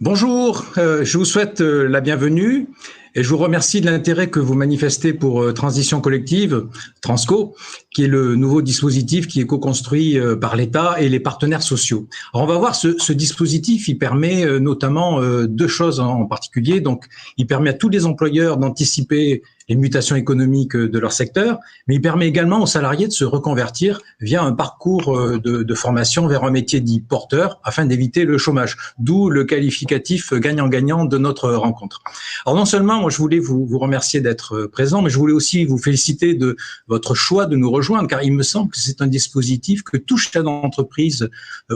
Bonjour, je vous souhaite la bienvenue et je vous remercie de l'intérêt que vous manifestez pour Transition Collective, Transco, qui est le nouveau dispositif qui est co-construit par l'État et les partenaires sociaux. Alors on va voir ce dispositif, il permet notamment deux choses en particulier. Donc, il permet à tous les employeurs d'anticiper les mutations économiques de leur secteur, mais il permet également aux salariés de se reconvertir via un parcours de formation vers un métier dit porteur afin d'éviter le chômage, d'où le qualificatif gagnant-gagnant de notre rencontre. Alors non seulement moi je voulais vous remercier d'être présent, mais je voulais aussi vous féliciter de votre choix de nous rejoindre, car il me semble que c'est un dispositif que tout chef d'entreprise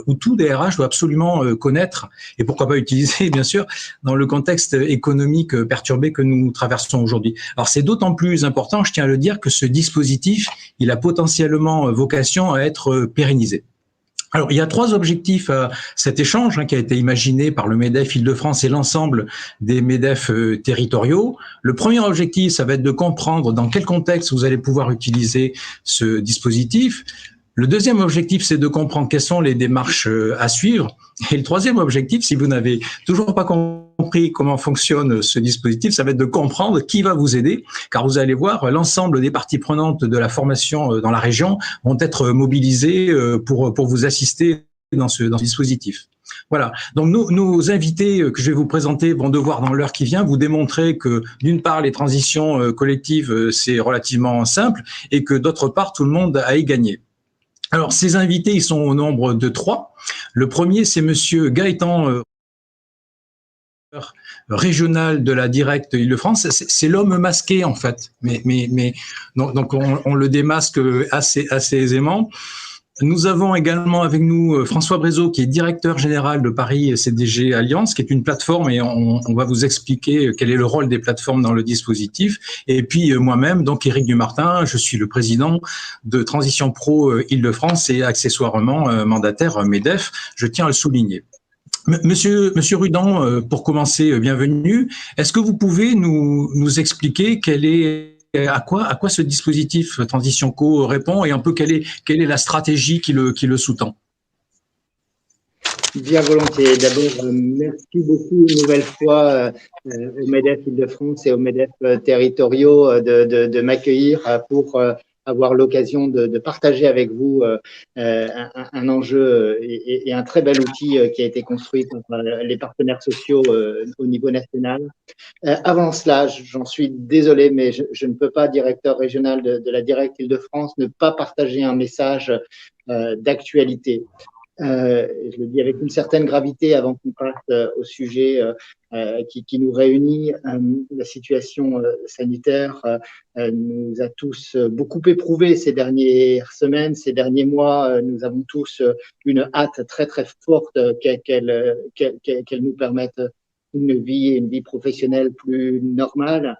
ou tout DRH doit absolument connaître et pourquoi pas utiliser bien sûr dans le contexte économique perturbé que nous traversons aujourd'hui. Alors c'est d'autant plus important, je tiens à le dire, que ce dispositif, il a potentiellement vocation à être pérennisé. Alors, il y a trois objectifs à cet échange qui a été imaginé par le MEDEF Île-de-France et l'ensemble des MEDEF territoriaux. Le premier objectif, ça va être de comprendre dans quel contexte vous allez pouvoir utiliser ce dispositif. Le deuxième objectif, c'est de comprendre quelles sont les démarches à suivre. Et le troisième objectif, si vous n'avez toujours pas compris comment fonctionne ce dispositif, ça va être de comprendre qui va vous aider, car vous allez voir, l'ensemble des parties prenantes de la formation dans la région vont être mobilisées pour vous assister dans ce dispositif. Voilà. Donc, nos invités que je vais vous présenter vont devoir, dans l'heure qui vient, vous démontrer que, d'une part, les transitions collectives, c'est relativement simple, et que, d'autre part, tout le monde a y gagné. Alors, ces invités, ils sont au nombre de 3. Le premier, c'est Monsieur Gaëtan, régional de la Directe Île-de-France. C'est l'homme masqué, en fait. Donc on le démasque assez aisément. Nous avons également avec nous François Brézot, qui est directeur général de Paris CDG Alliance, qui est une plateforme, et on va vous expliquer quel est le rôle des plateformes dans le dispositif. Et puis moi-même, donc Éric Dumartin, je suis le président de Transition Pro Île-de-France et accessoirement mandataire MEDEF, je tiens à le souligner. Monsieur Rudan, pour commencer, bienvenue. Est-ce que vous pouvez nous expliquer à quoi ce dispositif Transition Co répond et un peu quelle est la stratégie qui le sous-tend? Bien volontiers. D'abord, merci beaucoup une nouvelle fois au MEDEF Île-de-France et aux MEDEF territoriaux de m'accueillir pour avoir l'occasion de partager avec vous un enjeu et un très bel outil qui a été construit par les partenaires sociaux au niveau national. Avant cela, j'en suis désolé, mais je ne peux pas, directeur régional de la Directe Île-de-France, ne pas partager un message d'actualité. Je le dis avec une certaine gravité avant qu'on passe au sujet qui nous réunit. La situation sanitaire nous a tous beaucoup éprouvés ces dernières semaines, ces derniers mois. Nous avons tous une hâte très très forte qu'elle nous permette une vie professionnelle plus normale.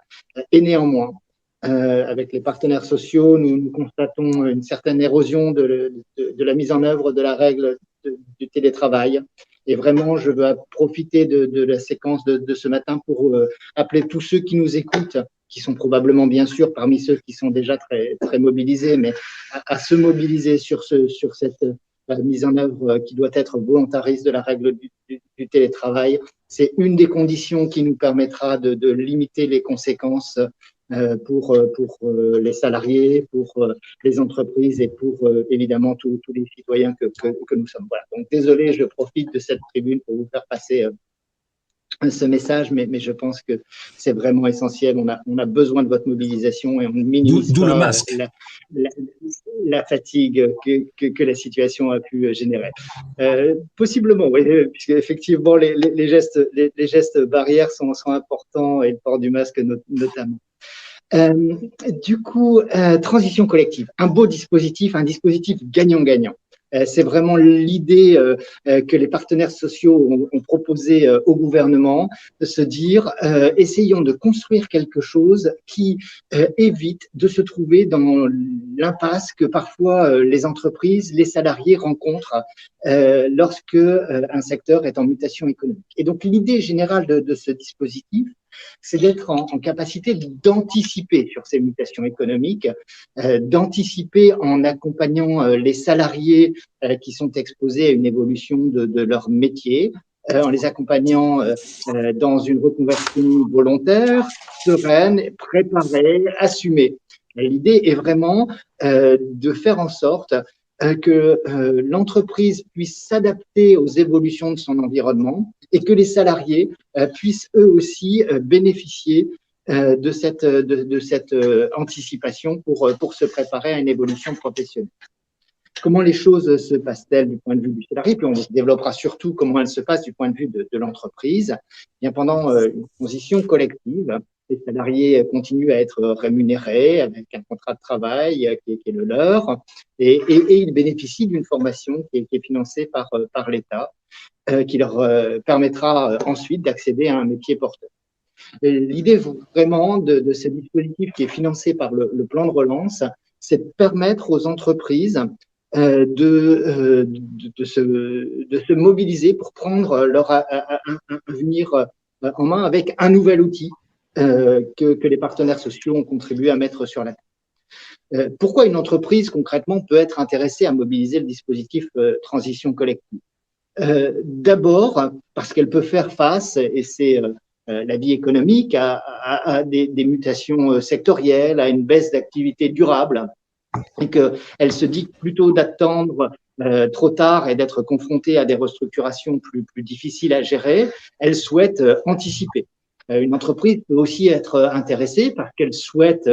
Et néanmoins, avec les partenaires sociaux, nous constatons une certaine érosion de la mise en œuvre de la règle du télétravail. Et vraiment, je veux profiter de la séquence de ce matin pour appeler tous ceux qui nous écoutent, qui sont probablement bien sûr parmi ceux qui sont déjà très, très mobilisés, mais à se mobiliser sur cette mise en œuvre qui doit être volontariste de la règle du télétravail. C'est une des conditions qui nous permettra de limiter les conséquences pour les salariés, pour les entreprises et pour évidemment tous les citoyens que nous sommes. Voilà. Donc désolé, je profite de cette tribune pour vous faire passer ce message, mais je pense que c'est vraiment essentiel. On a besoin de votre mobilisation et on minimise d'où le masque. La fatigue que la situation a pu générer. Possiblement, oui, puisque effectivement les gestes barrières sont importants et le port du masque notamment. Du coup, transition collective, un beau dispositif, un dispositif gagnant-gagnant. C'est vraiment l'idée que les partenaires sociaux ont proposé au gouvernement, de se dire essayons de construire quelque chose qui évite de se trouver dans l'impasse que parfois les entreprises, les salariés rencontrent lorsque un secteur est en mutation économique. Et donc l'idée générale de ce dispositif, c'est d'être en capacité d'anticiper sur ces mutations économiques, d'anticiper en accompagnant les salariés qui sont exposés à une évolution de leur métier, en les accompagnant dans une reconversion volontaire, sereine, préparée, assumée. L'idée est vraiment de faire en sorte que l'entreprise puisse s'adapter aux évolutions de son environnement et que les salariés puissent eux aussi bénéficier de cette anticipation pour se préparer à une évolution professionnelle. Comment les choses se passent-elles du point de vue du salarié? Puis on développera surtout comment elles se passent du point de vue de l'entreprise. Bien, pendant une transition collective, les salariés continuent à être rémunérés avec un contrat de travail qui est le leur et ils bénéficient d'une formation qui est financée par l'État qui leur permettra ensuite d'accéder à un métier porteur. L'idée vraiment de ce dispositif qui est financé par le plan de relance, c'est de permettre aux entreprises de se mobiliser pour prendre leur avenir en main avec un nouvel outil que les partenaires sociaux ont contribué à mettre sur la table. Pourquoi une entreprise concrètement peut être intéressée à mobiliser le dispositif transition collective? D'abord parce qu'elle peut faire face, et c'est la vie économique, à des mutations sectorielles, à une baisse d'activité durable, et qu'elle se dit plutôt d'attendre trop tard et d'être confrontée à des restructurations plus difficiles à gérer, elle souhaite anticiper. Une entreprise peut aussi être intéressée parce qu'elle souhaite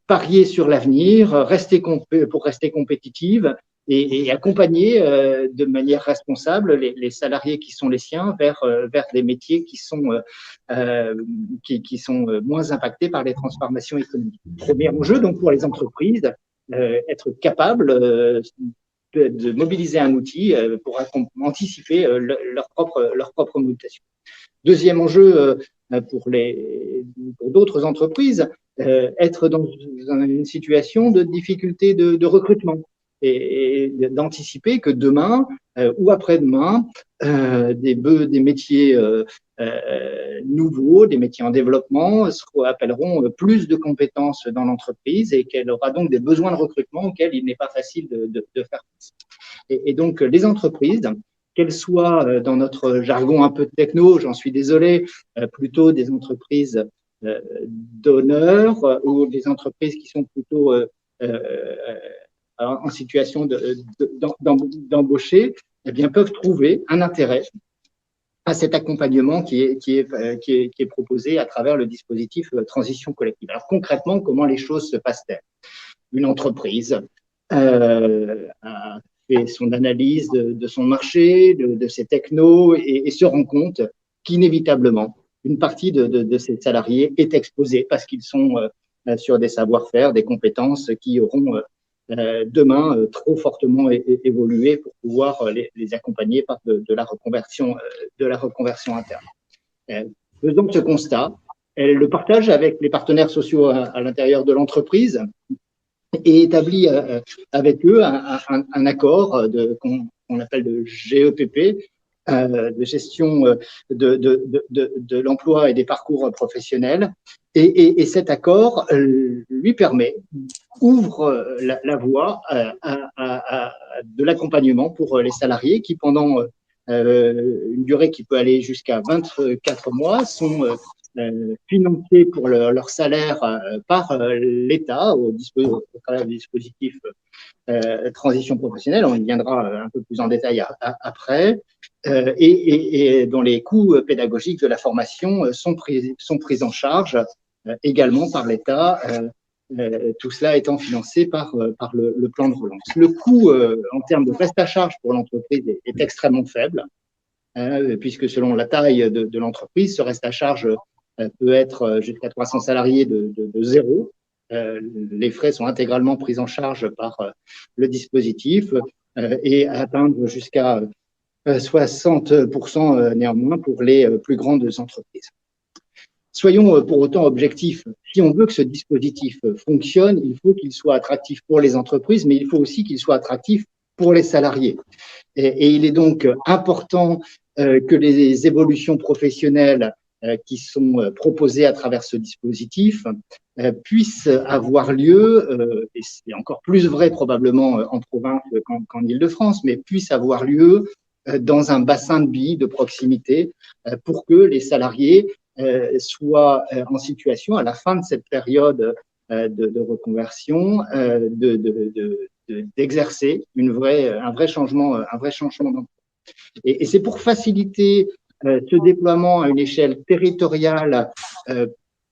parier sur l'avenir, pour rester compétitive et accompagner de manière responsable les salariés qui sont les siens vers des métiers qui sont moins impactés par les transformations économiques. Premier enjeu donc pour les entreprises, être capable de mobiliser un outil pour anticiper leur propre mutation. Deuxième enjeu pour d'autres entreprises, être dans une situation de difficulté de recrutement et d'anticiper que demain ou après-demain, des métiers nouveaux, des métiers en développement appelleront plus de compétences dans l'entreprise et qu'elle aura donc des besoins de recrutement auxquels il n'est pas facile de faire face. Et donc, les entreprises, qu'elles soient dans notre jargon un peu techno, j'en suis désolé, plutôt des entreprises d'honneur ou des entreprises qui sont plutôt en situation d'embaucher, eh bien, peuvent trouver un intérêt à cet accompagnement qui est proposé à travers le dispositif transition collective. Alors concrètement, comment les choses se passent-elles? Une entreprise a fait son analyse de son marché, de ses technos et se rend compte qu'inévitablement, une partie de ses salariés est exposée parce qu'ils sont sur des savoir-faire, des compétences qui auront demain trop fortement évolué pour pouvoir les accompagner par de la reconversion interne. Faisant ce constat, elle le partage avec les partenaires sociaux à l'intérieur de l'entreprise et établit avec eux un accord qu'on appelle de GEPP, de gestion de l'emploi et des parcours professionnels. Et cet accord lui ouvre la voie de l'accompagnement pour les salariés qui, pendant une durée qui peut aller jusqu'à 24 mois, sont financés pour leur salaire par l'État au travers du dispositif transition professionnelle. On y viendra un peu plus en détail après. Et dont les coûts pédagogiques de la formation sont pris en charge également par l'État, tout cela étant financé par le plan de relance. Le coût en termes de reste à charge pour l'entreprise est extrêmement faible, puisque selon la taille de l'entreprise, ce reste à charge peut être jusqu'à 300 salariés de zéro. Les frais sont intégralement pris en charge par le dispositif et atteindre jusqu'à 60% néanmoins pour les plus grandes entreprises. Soyons pour autant objectifs. Si on veut que ce dispositif fonctionne, il faut qu'il soit attractif pour les entreprises, mais il faut aussi qu'il soit attractif pour les salariés. Et il est donc important que les évolutions professionnelles qui sont proposées à travers ce dispositif puissent avoir lieu, et c'est encore plus vrai probablement en province qu'en Île-de-France, mais puissent avoir lieu dans un bassin de vie de proximité pour que les salariés soient en situation, à la fin de cette période de reconversion, d'exercer un vrai changement d'emploi. Et c'est pour faciliter ce déploiement à une échelle territoriale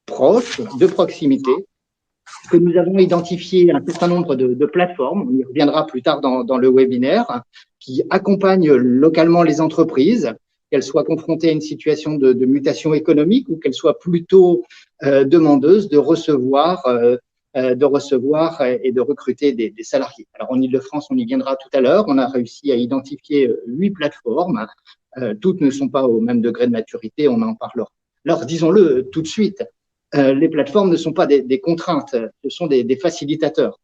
proche, de proximité, que nous avons identifié un certain nombre de plateformes, on y reviendra plus tard dans le webinaire, qui accompagnent localement les entreprises, qu'elles soient confrontées à une situation de mutation économique ou qu'elles soient plutôt demandeuses de recevoir et de recruter des salariés. Alors en Ile-de-France, on y viendra tout à l'heure, on a réussi à identifier 8 plateformes, toutes ne sont pas au même degré de maturité, on en parlera. Alors disons-le tout de suite, les plateformes ne sont pas des contraintes, ce sont des facilitateurs.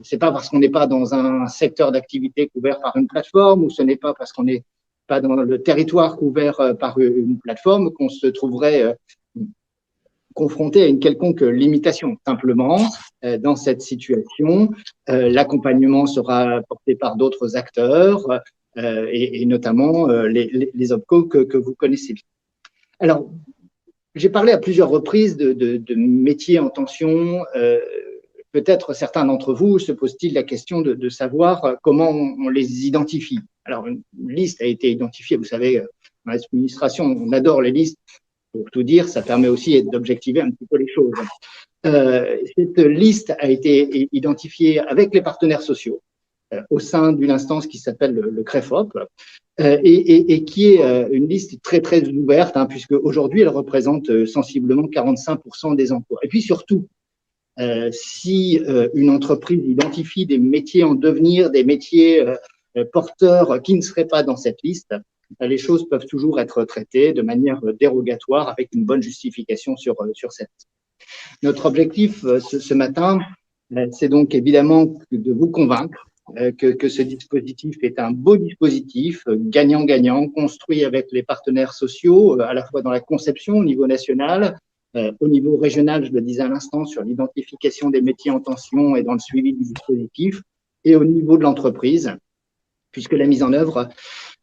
C'est pas parce qu'on n'est pas dans un secteur d'activité couvert par une plateforme ou ce n'est pas parce qu'on n'est pas dans le territoire couvert par une plateforme qu'on se trouverait confronté à une quelconque limitation. Simplement, dans cette situation, l'accompagnement sera porté par d'autres acteurs et notamment les OPCO que vous connaissez bien. Alors, j'ai parlé à plusieurs reprises de métiers en tension. Peut-être certains d'entre vous se posent-ils la question de savoir comment on les identifie. Alors, une liste a été identifiée. Vous savez, dans l'administration, on adore les listes. Pour tout dire, ça permet aussi d'objectiver un petit peu les choses. Cette liste a été identifiée avec les partenaires sociaux au sein d'une instance qui s'appelle le CREFOP et qui est une liste très, très ouverte, puisque aujourd'hui, elle représente sensiblement 45% des emplois. Et puis surtout, si une entreprise identifie des métiers en devenir, des métiers porteurs qui ne seraient pas dans cette liste, les choses peuvent toujours être traitées de manière dérogatoire avec une bonne justification sur cette liste. Notre objectif ce matin, c'est donc évidemment de vous convaincre que ce dispositif est un beau dispositif, gagnant-gagnant, construit avec les partenaires sociaux, à la fois dans la conception au niveau national, au niveau régional, je le disais à l'instant, sur l'identification des métiers en tension et dans le suivi du dispositif, et au niveau de l'entreprise, puisque la mise en œuvre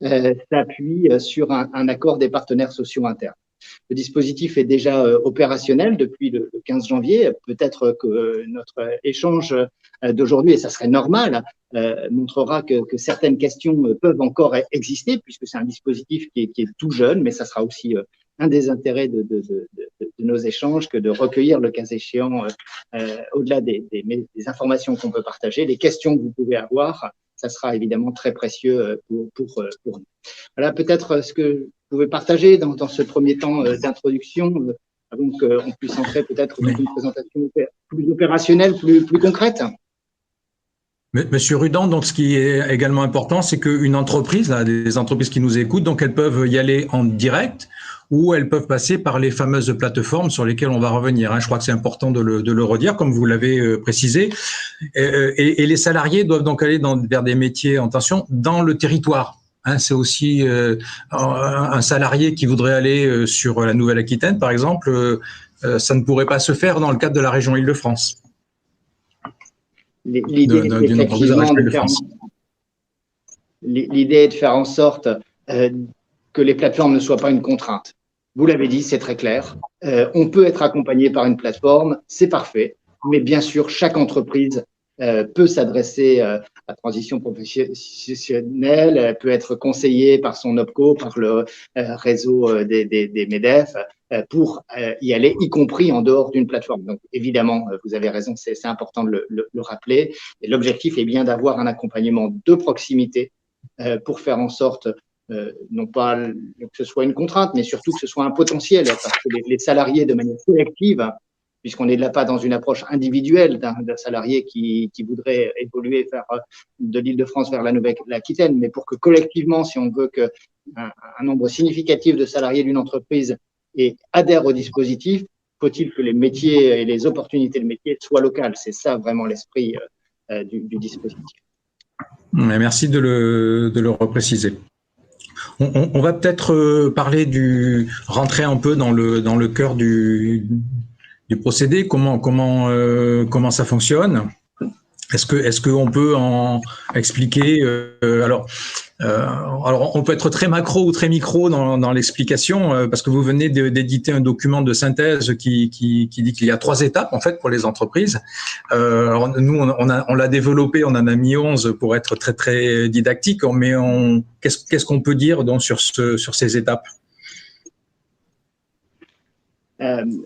s'appuie sur un accord des partenaires sociaux internes. Le dispositif est déjà opérationnel depuis le 15 janvier. Peut-être que notre échange d'aujourd'hui, et ça serait normal, montrera que certaines questions peuvent encore exister, puisque c'est un dispositif qui est tout jeune, mais ça sera aussi un des intérêts de nos échanges que de recueillir, le cas échéant, au-delà des informations qu'on peut partager, les questions que vous pouvez avoir. Ça sera évidemment très précieux pour nous. Voilà peut-être ce que vous pouvez partager dans ce premier temps d'introduction, avant qu'on puisse entrer peut-être dans une présentation plus opérationnelle, plus concrète. Monsieur Rudan, donc ce qui est également important, c'est qu'une entreprise, là, des entreprises qui nous écoutent, donc elles peuvent y aller en direct ou elles peuvent passer par les fameuses plateformes sur lesquelles on va revenir. Je crois que c'est important de le redire, comme vous l'avez précisé. Et les salariés doivent donc aller vers des métiers en tension dans le territoire. C'est aussi un salarié qui voudrait aller sur la Nouvelle-Aquitaine, par exemple, ça ne pourrait pas se faire dans le cadre de la région Île-de-France. L'idée est de faire en sorte que les plateformes ne soient pas une contrainte. Vous l'avez dit, c'est très clair. On peut être accompagné par une plateforme, c'est parfait. Mais bien sûr, chaque entreprise peut s'adresser à transition professionnelle, elle peut être conseillée par son OPCO, par le réseau des MEDEF, pour y aller, y compris en dehors d'une plateforme. Donc, évidemment, vous avez raison, c'est important de le rappeler. Et l'objectif est bien d'avoir un accompagnement de proximité pour faire en sorte, non pas que ce soit une contrainte, mais surtout que ce soit un potentiel, parce que les salariés, de manière collective, puisqu'on n'est là pas dans une approche individuelle d'un salarié qui voudrait évoluer de l'Île-de-France vers la Nouvelle-Aquitaine, mais pour que collectivement, si on veut qu'un nombre significatif de salariés d'une entreprise adhèrent au dispositif, faut-il que les métiers et les opportunités de métier soient locales. C'est ça vraiment l'esprit du dispositif. Merci de le repréciser. On va peut-être rentrer un peu dans le cœur du procédé, comment ça fonctionne. Est-ce qu'on peut en expliquer alors, on peut être très macro ou très micro dans l'explication, parce que vous venez d'éditer un document de synthèse qui dit qu'il y a 3 étapes en fait pour les entreprises. Alors nous, on l'a développé, on en a mis 11 pour être très très didactique, mais qu'est-ce qu'on peut dire donc sur ces étapes?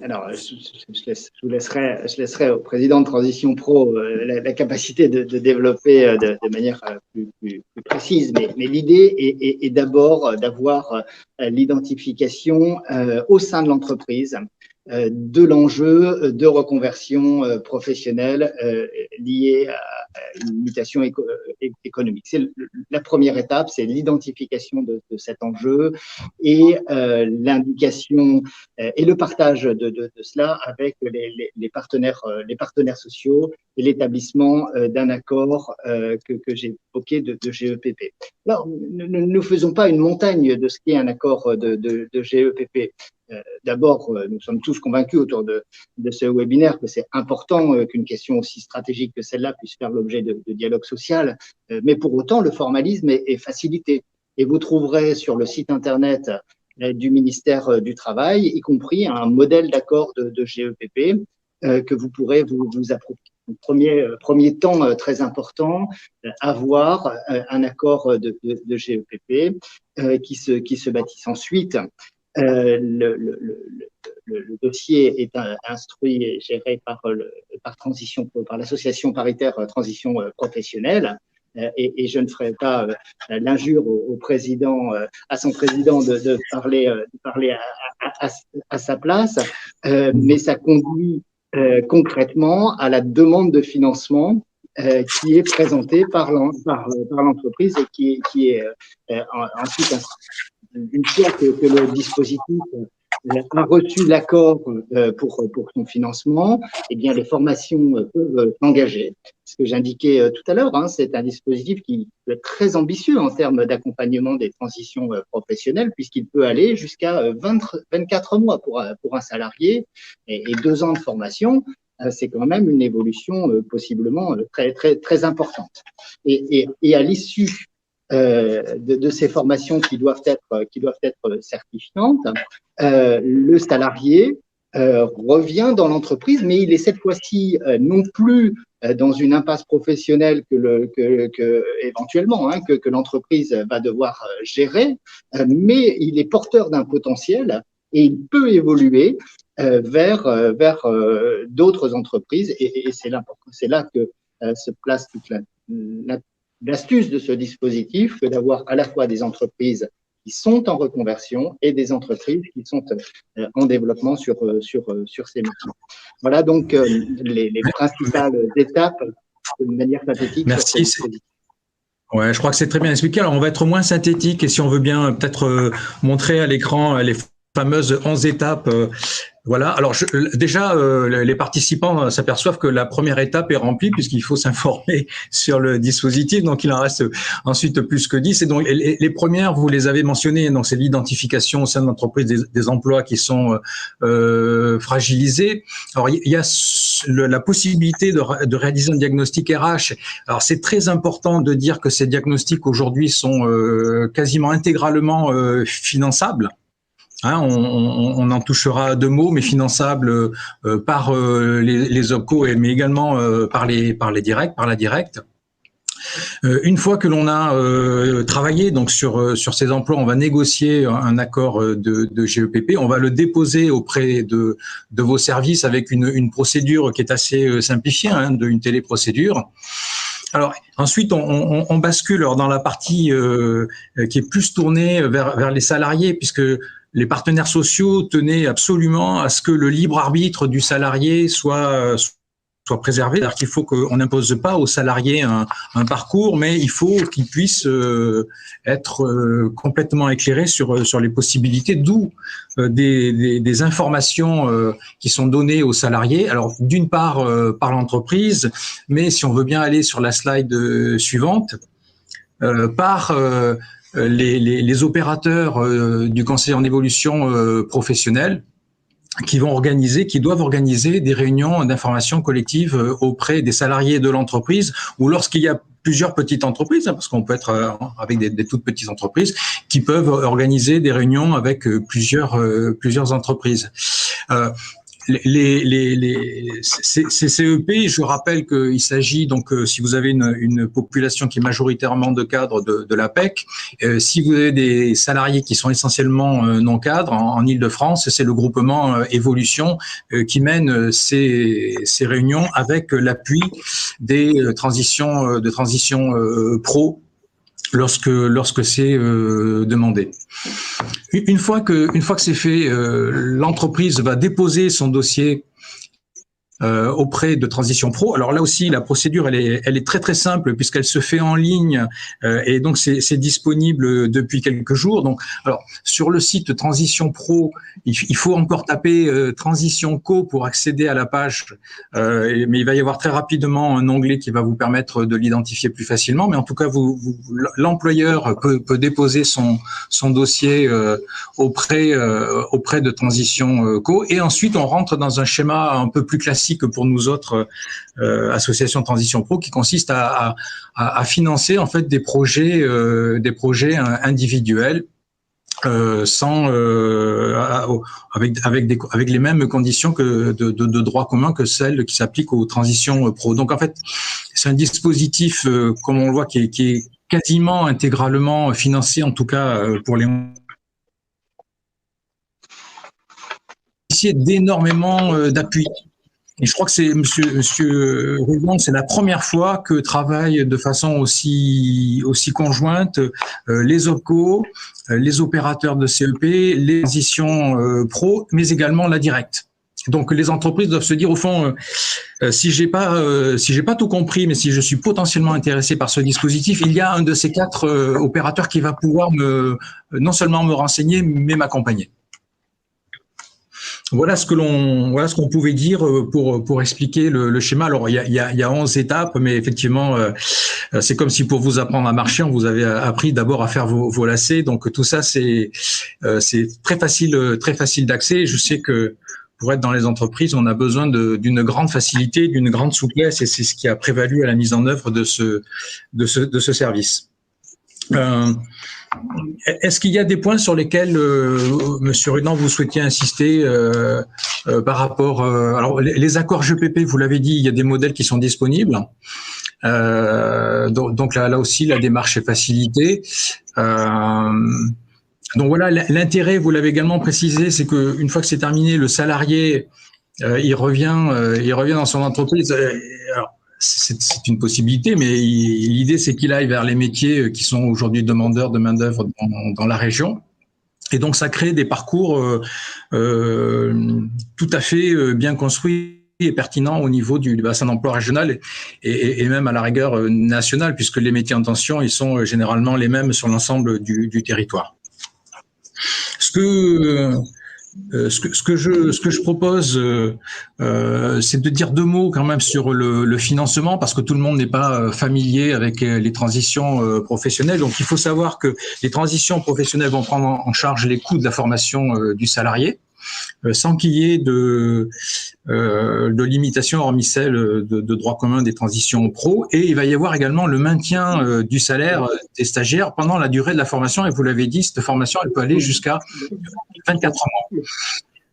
Alors, je laisserai au président de Transition Pro la capacité de développer de manière plus précise, mais l'idée est d'abord d'avoir l'identification au sein de l'entreprise de l'enjeu de reconversion professionnelle lié à une mutation économique. C'est la première étape, c'est l'identification de cet enjeu et l'indication et le partage de cela avec les partenaires sociaux et l'établissement d'un accord que j'ai évoqué de GEPP. Alors, ne faisons pas une montagne de ce qu'est un accord de GEPP. D'abord, nous sommes tous convaincus autour de ce webinaire que c'est important qu'une question aussi stratégique que celle-là puisse faire l'objet de dialogue social, mais pour autant, le formalisme est facilité. Et vous trouverez sur le site internet du ministère du Travail, y compris un modèle d'accord de GEPP que vous pourrez vous approprier. Premier temps très important, avoir un accord de GEPP qui se bâtisse ensuite. Le dossier est instruit et géré par l'association paritaire transition professionnelle. Et je ne ferai pas l'injure au président, à son président de parler à sa place, mais ça conduit concrètement à la demande de financement qui est présentée par l'entreprise et qui est ensuite une fois que le dispositif a reçu l'accord pour son financement, eh bien les formations peuvent s'engager. Ce que j'indiquais tout à l'heure, c'est un dispositif qui est très ambitieux en termes d'accompagnement des transitions professionnelles, puisqu'il peut aller jusqu'à 24 mois pour un salarié et 2 ans de formation. C'est quand même une évolution possiblement très, très, très importante. Et à l'issue de ces formations qui doivent être certifiantes, le salarié revient dans l'entreprise, mais il est cette fois-ci non plus dans une impasse professionnelle éventuellement que l'entreprise va devoir gérer, mais il est porteur d'un potentiel et il peut évoluer vers d'autres entreprises et c'est là que se place toute l'astuce de ce dispositif, que d'avoir à la fois des entreprises qui sont en reconversion et des entreprises qui sont en développement sur ces marchés. Voilà donc les principales étapes de manière synthétique. Merci. Ouais, je crois que c'est très bien expliqué. Alors, on va être moins synthétique et si on veut bien peut-être montrer à l'écran les fameuses 11 étapes. Voilà. Alors déjà, les participants s'aperçoivent que la première étape est remplie puisqu'il faut s'informer sur le dispositif. Donc, il en reste ensuite plus que 10. Et donc, les premières, vous les avez mentionnées. Donc, c'est l'identification au sein de l'entreprise des emplois qui sont fragilisés. Alors, il y a la possibilité de réaliser un diagnostic RH. Alors, c'est très important de dire que ces diagnostics aujourd'hui sont quasiment intégralement finançables. On en touchera 2 mots, mais finançable par les OPCO, mais également par la directe. Une fois que l'on a travaillé donc sur ces emplois, on va négocier un accord de GEPP. On va le déposer auprès de vos services avec une procédure qui est assez simplifiée, une téléprocédure. Alors ensuite, on bascule dans la partie qui est plus tournée vers les salariés, puisque les partenaires sociaux tenaient absolument à ce que le libre arbitre du salarié soit préservé. C'est-à-dire qu'il faut qu'on n'impose pas aux salariés un parcours, mais il faut qu'ils puissent être complètement éclairés sur les possibilités, d'où des informations qui sont données aux salariés. Alors, d'une part, par l'entreprise, mais si on veut bien aller sur la slide suivante, par les opérateurs du conseil en évolution professionnelle. qui doivent organiser des réunions d'information collective auprès des salariés de l'entreprise, ou lorsqu'il y a plusieurs petites entreprises, parce qu'on peut être avec des toutes petites entreprises qui peuvent organiser des réunions avec plusieurs entreprises. Ces CEP, je rappelle qu'il s'agit donc, si vous avez une population qui est majoritairement de cadres de l'APEC, si vous avez des salariés qui sont essentiellement non cadres en Île-de-France, c'est le groupement Évolution qui mène ces réunions avec l'appui des transitions pro lorsque c'est demandé. Une fois que c'est fait, l'entreprise va déposer son dossier auprès de Transition Pro. Alors là aussi, la procédure, elle est très très simple puisqu'elle se fait en ligne et donc c'est disponible depuis quelques jours. Donc, alors sur le site Transition Pro, il faut encore taper Transition Co pour accéder à la page, mais il va y avoir très rapidement un onglet qui va vous permettre de l'identifier plus facilement. Mais en tout cas, l'employeur peut déposer son dossier auprès de Transition Co. Et ensuite, on rentre dans un schéma un peu plus classique que pour nous autres associations Transition Pro, qui consiste à financer en fait des projets individuels avec les mêmes conditions que de droit commun que celles qui s'appliquent aux transitions pro. Donc en fait, c'est un dispositif comme on le voit qui est quasiment intégralement financé, en tout cas pour les d'énormément d'appui. Et je crois que c'est Monsieur Rougon, c'est la première fois que travaillent de façon aussi conjointe les OPCO, les opérateurs de CEP, les transitions pro, mais également la directe. Donc les entreprises doivent se dire au fond, si j'ai pas tout compris, mais si je suis potentiellement intéressé par ce dispositif, il y a un de ces 4 opérateurs qui va pouvoir non seulement me renseigner, mais m'accompagner. Voilà ce qu'on pouvait dire pour expliquer le schéma. Alors il y a 11 étapes, mais effectivement c'est comme si pour vous apprendre à marcher, on vous avait appris d'abord à faire vos lacets. Donc tout ça c'est très facile d'accès. Je sais que pour être dans les entreprises, on a besoin d'une grande facilité, d'une grande souplesse, et c'est ce qui a prévalu à la mise en œuvre de ce service. Est-ce qu'il y a des points sur lesquels, Monsieur Rudan, vous souhaitiez insister par rapport alors les accords GPP, vous l'avez dit, il y a des modèles qui sont disponibles. Donc là aussi, la démarche est facilitée. Donc voilà, l'intérêt, vous l'avez également précisé, c'est qu'une fois que c'est terminé, le salarié, il revient dans son entreprise. Alors, c'est une possibilité, mais l'idée, c'est qu'il aille vers les métiers qui sont aujourd'hui demandeurs de main-d'œuvre dans la région. Et donc, ça crée des parcours tout à fait bien construits et pertinents au niveau du bassin d'emploi régional et même à la rigueur nationale, puisque les métiers en tension, ils sont généralement les mêmes sur l'ensemble du territoire. Ce que je propose, c'est de dire 2 mots quand même sur le financement, parce que tout le monde n'est pas familier avec les transitions professionnelles. Donc, il faut savoir que les transitions professionnelles vont prendre en charge les coûts de la formation du salarié, sans qu'il y ait de limitation hormis celle de droit commun des transitions pro. Et il va y avoir également le maintien du salaire des stagiaires pendant la durée de la formation. Et vous l'avez dit, cette formation, elle peut aller jusqu'à 24 mois.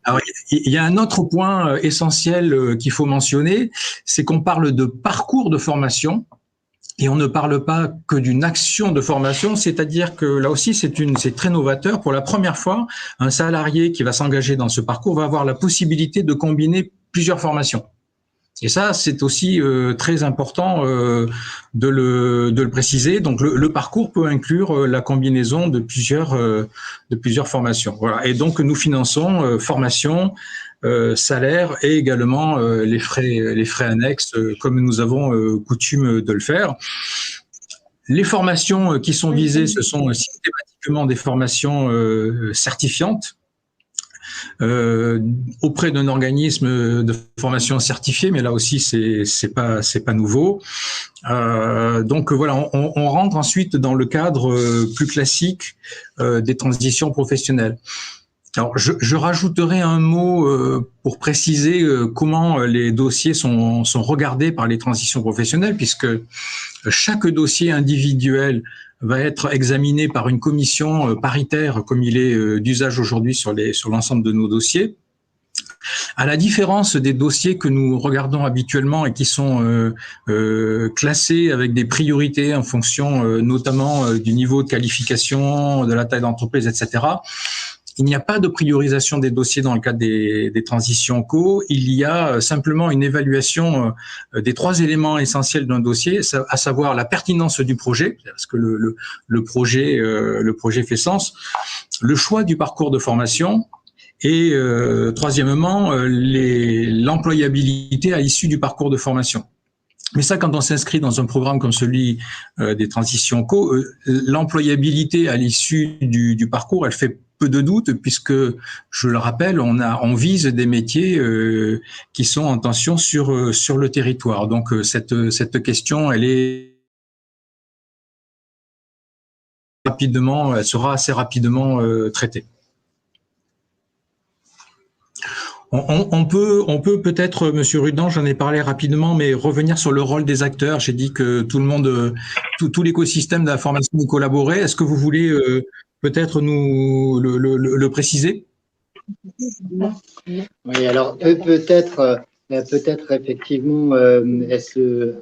Alors, il y a un autre point essentiel qu'il faut mentionner, c'est qu'on parle de parcours de formation. Et on ne parle pas que d'une action de formation, c'est-à-dire que là aussi, c'est très novateur. Pour la première fois, un salarié qui va s'engager dans ce parcours va avoir la possibilité de combiner plusieurs formations. Et ça, c'est aussi très important de le préciser. Donc, le parcours peut inclure la combinaison de plusieurs formations. Voilà. Et donc, nous finançons formation, salaire et également les frais annexes, comme nous avons coutume de le faire. Les formations qui sont visées, ce sont systématiquement des formations certifiantes auprès d'un organisme de formation certifié, mais là aussi c'est pas nouveau. Donc voilà, on rentre ensuite dans le cadre plus classique des transitions professionnelles. Alors, je rajouterai un mot pour préciser comment les dossiers sont regardés par les transitions professionnelles, puisque chaque dossier individuel va être examiné par une commission paritaire, comme il est d'usage aujourd'hui sur l'ensemble de nos dossiers. À la différence des dossiers que nous regardons habituellement et qui sont classés avec des priorités en fonction notamment du niveau de qualification, de la taille d'entreprise, etc., il n'y a pas de priorisation des dossiers dans le cadre des transitions co. Il y a simplement une évaluation des 3 éléments essentiels d'un dossier, à savoir la pertinence du projet, parce que le projet fait sens, le choix du parcours de formation et troisièmement, l'employabilité à l'issue du parcours de formation. Mais ça, quand on s'inscrit dans un programme comme celui des transitions co, l'employabilité à l'issue du parcours, elle fait peu de doute, puisque, je le rappelle, on vise des métiers qui sont en tension sur le territoire. Donc, cette question, elle sera assez rapidement traitée. On peut peut-être, Monsieur Rudan, j'en ai parlé rapidement, mais revenir sur le rôle des acteurs. J'ai dit que tout le monde, tout l'écosystème de la formation nous collaborait. Est-ce que vous voulez peut-être nous le préciser? Oui, alors peut-être effectivement, est-ce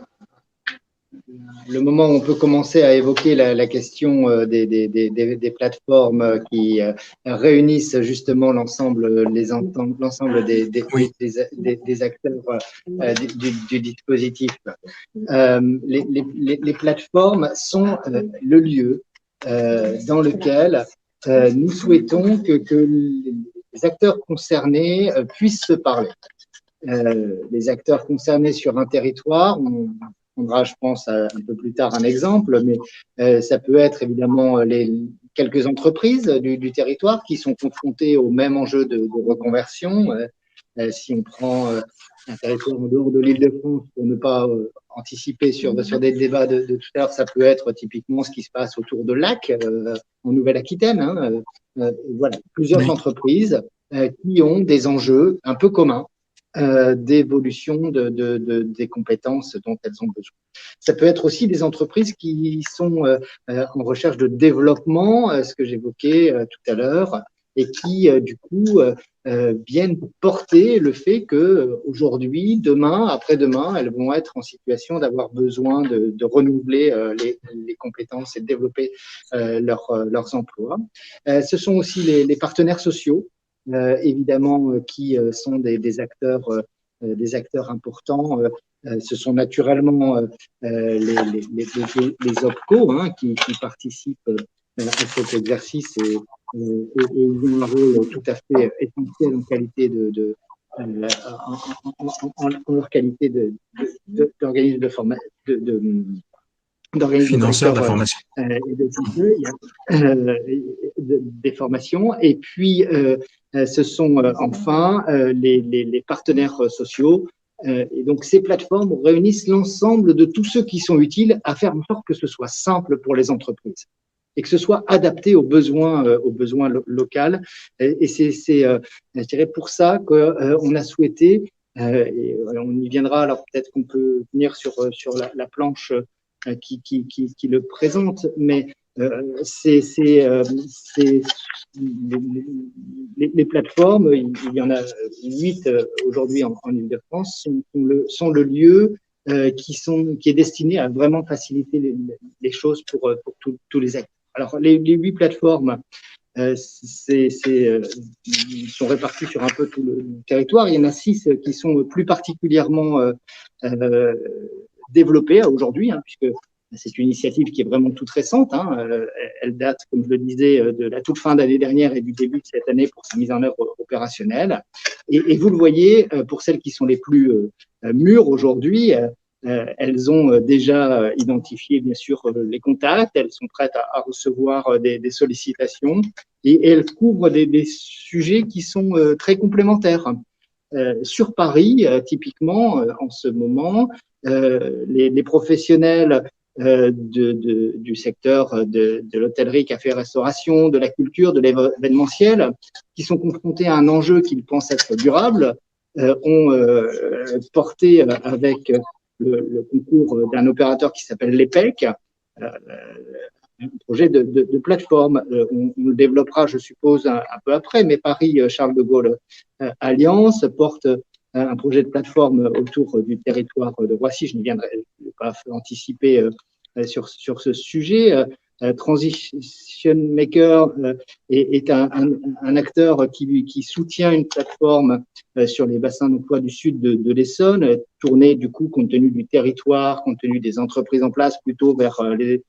le moment où on peut commencer à évoquer la question des plateformes qui réunissent justement l'ensemble des acteurs du dispositif. Les plateformes sont le lieu dans lequel nous souhaitons que les acteurs concernés puissent se parler. Les acteurs concernés sur un territoire, on prendra, je pense, un peu plus tard un exemple, mais ça peut être évidemment quelques entreprises du territoire qui sont confrontées au même enjeu de reconversion. Si on prend un territoire en dehors de l'Île-de-France pour ne pas anticiper sur des débats de tout à l'heure, ça peut être typiquement ce qui se passe autour de Lac, en Nouvelle-Aquitaine. Voilà, plusieurs entreprises qui ont des enjeux un peu communs d'évolution des compétences dont elles ont besoin. Ça peut être aussi des entreprises qui sont en recherche de développement, ce que j'évoquais tout à l'heure, et qui, du coup, viennent porter le fait que aujourd'hui, demain, après-demain, elles vont être en situation d'avoir besoin de renouveler les compétences et de développer leurs emplois. Ce sont aussi les partenaires sociaux, évidemment, qui sont des acteurs importants. Ce sont naturellement les OPCO qui participent à cet exercice et ils ont un rôle tout à fait essentiel en qualité en leur qualité d'organisme de formation, financeurs de la formation des formations. Et puis, ce sont enfin les partenaires sociaux. Et donc, ces plateformes réunissent l'ensemble de tous ceux qui sont utiles à faire en sorte que ce soit simple pour les entreprises et que ce soit adapté aux besoins locaux. Et c'est je dirais, pour ça qu'on a souhaité, et on y viendra, alors peut-être qu'on peut venir sur la planche qui le présente, mais les plateformes, il y en a 8 aujourd'hui en Île-de-France, sont le lieu qui est destiné à vraiment faciliter les choses pour tous les acteurs. Alors, les 8 plateformes sont réparties sur un peu tout le territoire. Il y en a 6 qui sont plus particulièrement développées aujourd'hui, puisque c'est une initiative qui est vraiment toute récente. Elle date, comme je le disais, de la toute fin d'année dernière et du début de cette année pour sa mise en œuvre opérationnelle. Et vous le voyez, pour celles qui sont les plus mûres aujourd'hui, elles ont déjà identifié, bien sûr, les contacts. Elles sont prêtes à recevoir des sollicitations et elles couvrent des sujets qui sont très complémentaires. Sur Paris, typiquement, en ce moment, les professionnels du secteur de l'hôtellerie, café-restauration, de la culture, de l'événementiel, qui sont confrontés à un enjeu qu'ils pensent être durable, ont porté avec le concours d'un opérateur qui s'appelle l'EPEC, un projet de plateforme. On le développera, je suppose, un peu après, mais Paris-Charles de Gaulle Alliance porte un projet de plateforme autour du territoire de Roissy. Je ne vais pas anticiper sur ce sujet. Transition Maker est un acteur qui soutient une plateforme sur les bassins d'emploi du sud de l'Essonne, tournée du coup, compte tenu du territoire, compte tenu des entreprises en place, plutôt vers les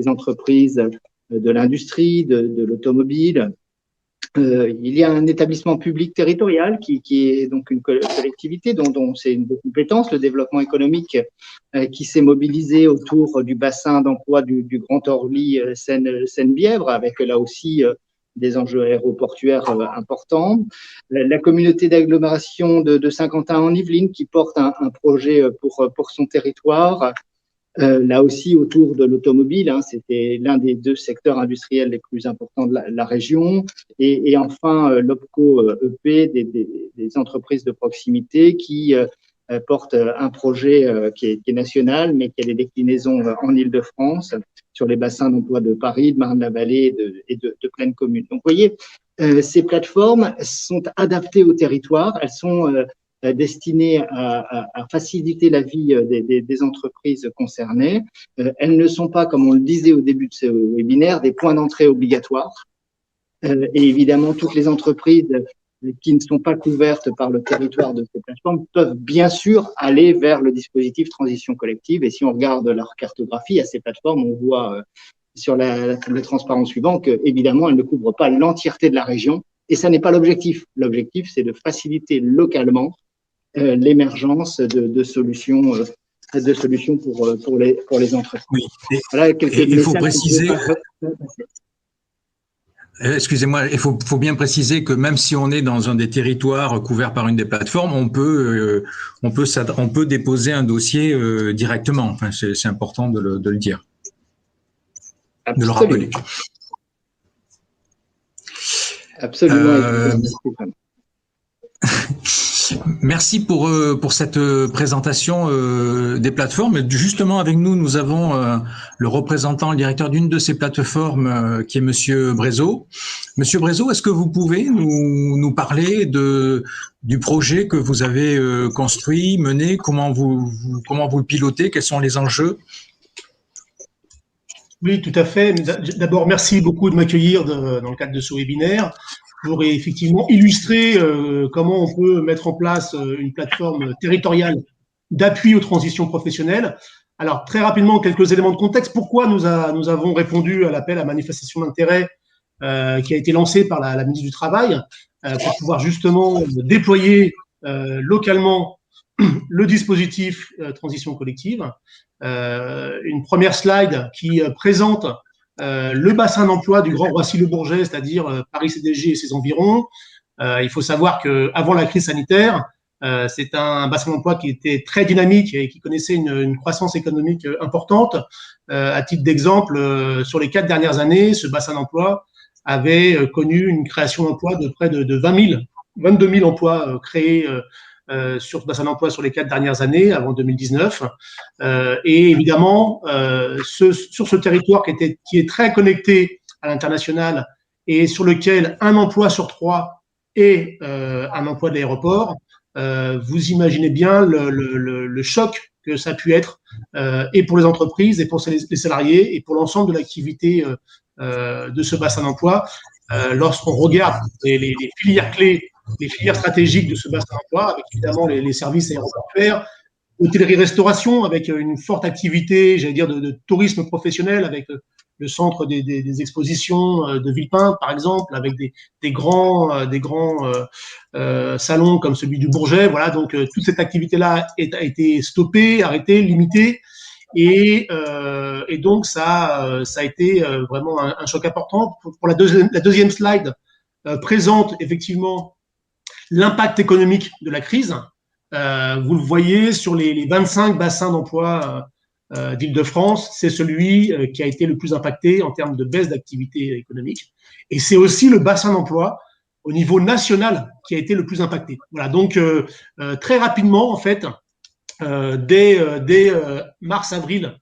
entreprises de l'industrie, de l'automobile. Il y a un établissement public territorial qui est donc une collectivité dont c'est une des compétences, le développement économique, qui s'est mobilisé autour du bassin d'emploi du Grand Orly Seine-Bièvre, avec là aussi des enjeux aéroportuaires importants. La communauté d'agglomération de Saint-Quentin en Yvelines qui porte un projet pour son territoire. Là aussi, autour de l'automobile, c'était l'un des deux secteurs industriels les plus importants de la région. Et enfin, l'OPCO EP, des entreprises de proximité qui portent un projet qui est national, mais qui a des déclinaisons en Île-de-France, sur les bassins d'emploi de Paris, de Marne-la-Vallée et de pleine commune. Donc, vous voyez, ces plateformes sont adaptées au territoire, elles sont destinées à faciliter la vie des entreprises concernées. Elles ne sont pas, comme on le disait au début de ce webinaire, des points d'entrée obligatoires. Et évidemment, toutes les entreprises qui ne sont pas couvertes par le territoire de ces plateformes peuvent bien sûr aller vers le dispositif transition collective. Et si on regarde leur cartographie à ces plateformes, on voit sur le transparent suivant que, évidemment, elles ne couvrent pas l'entièreté de la région. Et ça n'est pas l'objectif. L'objectif, c'est de faciliter localement l'émergence de solutions pour les entreprises. Oui. Voilà il faut préciser. Excusez-moi, il faut bien préciser que même si on est dans un des territoires couverts par une des plateformes, on peut déposer un dossier directement. Enfin, c'est important de le dire, absolument, de le rappeler. Absolument. Merci pour cette présentation des plateformes. Justement, avec nous, nous avons le représentant, le directeur d'une de ces plateformes, qui est Monsieur Brézeau. Monsieur Brézeau, est-ce que vous pouvez nous parler du projet que vous avez construit, mené, comment vous le pilotez, quels sont les enjeux? Oui, tout à fait. D'abord, merci beaucoup de m'accueillir dans le cadre de ce webinaire pour effectivement illustrer comment on peut mettre en place une plateforme territoriale d'appui aux transitions professionnelles. Alors, très rapidement, quelques éléments de contexte. Pourquoi nous avons répondu à l'appel à manifestation d'intérêt qui a été lancé par la ministre du Travail pour pouvoir justement déployer localement le dispositif transition collective. Une première slide qui présente le bassin d'emploi du Grand Roissy-le-Bourget, c'est-à-dire Paris CDG et ses environs. Il faut savoir qu'avant la crise sanitaire, c'est un bassin d'emploi qui était très dynamique et qui connaissait une croissance économique importante. À titre d'exemple, sur les 4 dernières années, ce bassin d'emploi avait connu une création d'emplois de près de 22 000 emplois créés sur ce bassin d'emploi sur les 4 dernières années, avant 2019. Et évidemment, sur ce territoire qui est très connecté à l'international et sur lequel un emploi sur 3 est un emploi de l'aéroport, vous imaginez bien le choc que ça a pu être et pour les entreprises et pour les salariés et pour l'ensemble de l'activité de ce bassin d'emploi. Lorsqu'on regarde les filières clés, les filières stratégiques de ce bassin d'emploi, avec évidemment les services aéroportuaires, hôtellerie-restauration, avec une forte activité, j'allais dire, de tourisme professionnel, avec le centre des expositions de Villepin, par exemple, avec des grands salons comme celui du Bourget. Voilà, donc toute cette activité-là a été stoppée, arrêtée, limitée. Et donc, ça a été vraiment un choc important. Pour la deuxième slide, présente effectivement l'impact économique de la crise. Vous le voyez sur les 25 bassins d'emploi d'Île-de-France, c'est celui qui a été le plus impacté en termes de baisse d'activité économique. Et c'est aussi le bassin d'emploi au niveau national qui a été le plus impacté. Voilà, donc très rapidement, en fait, dès mars-avril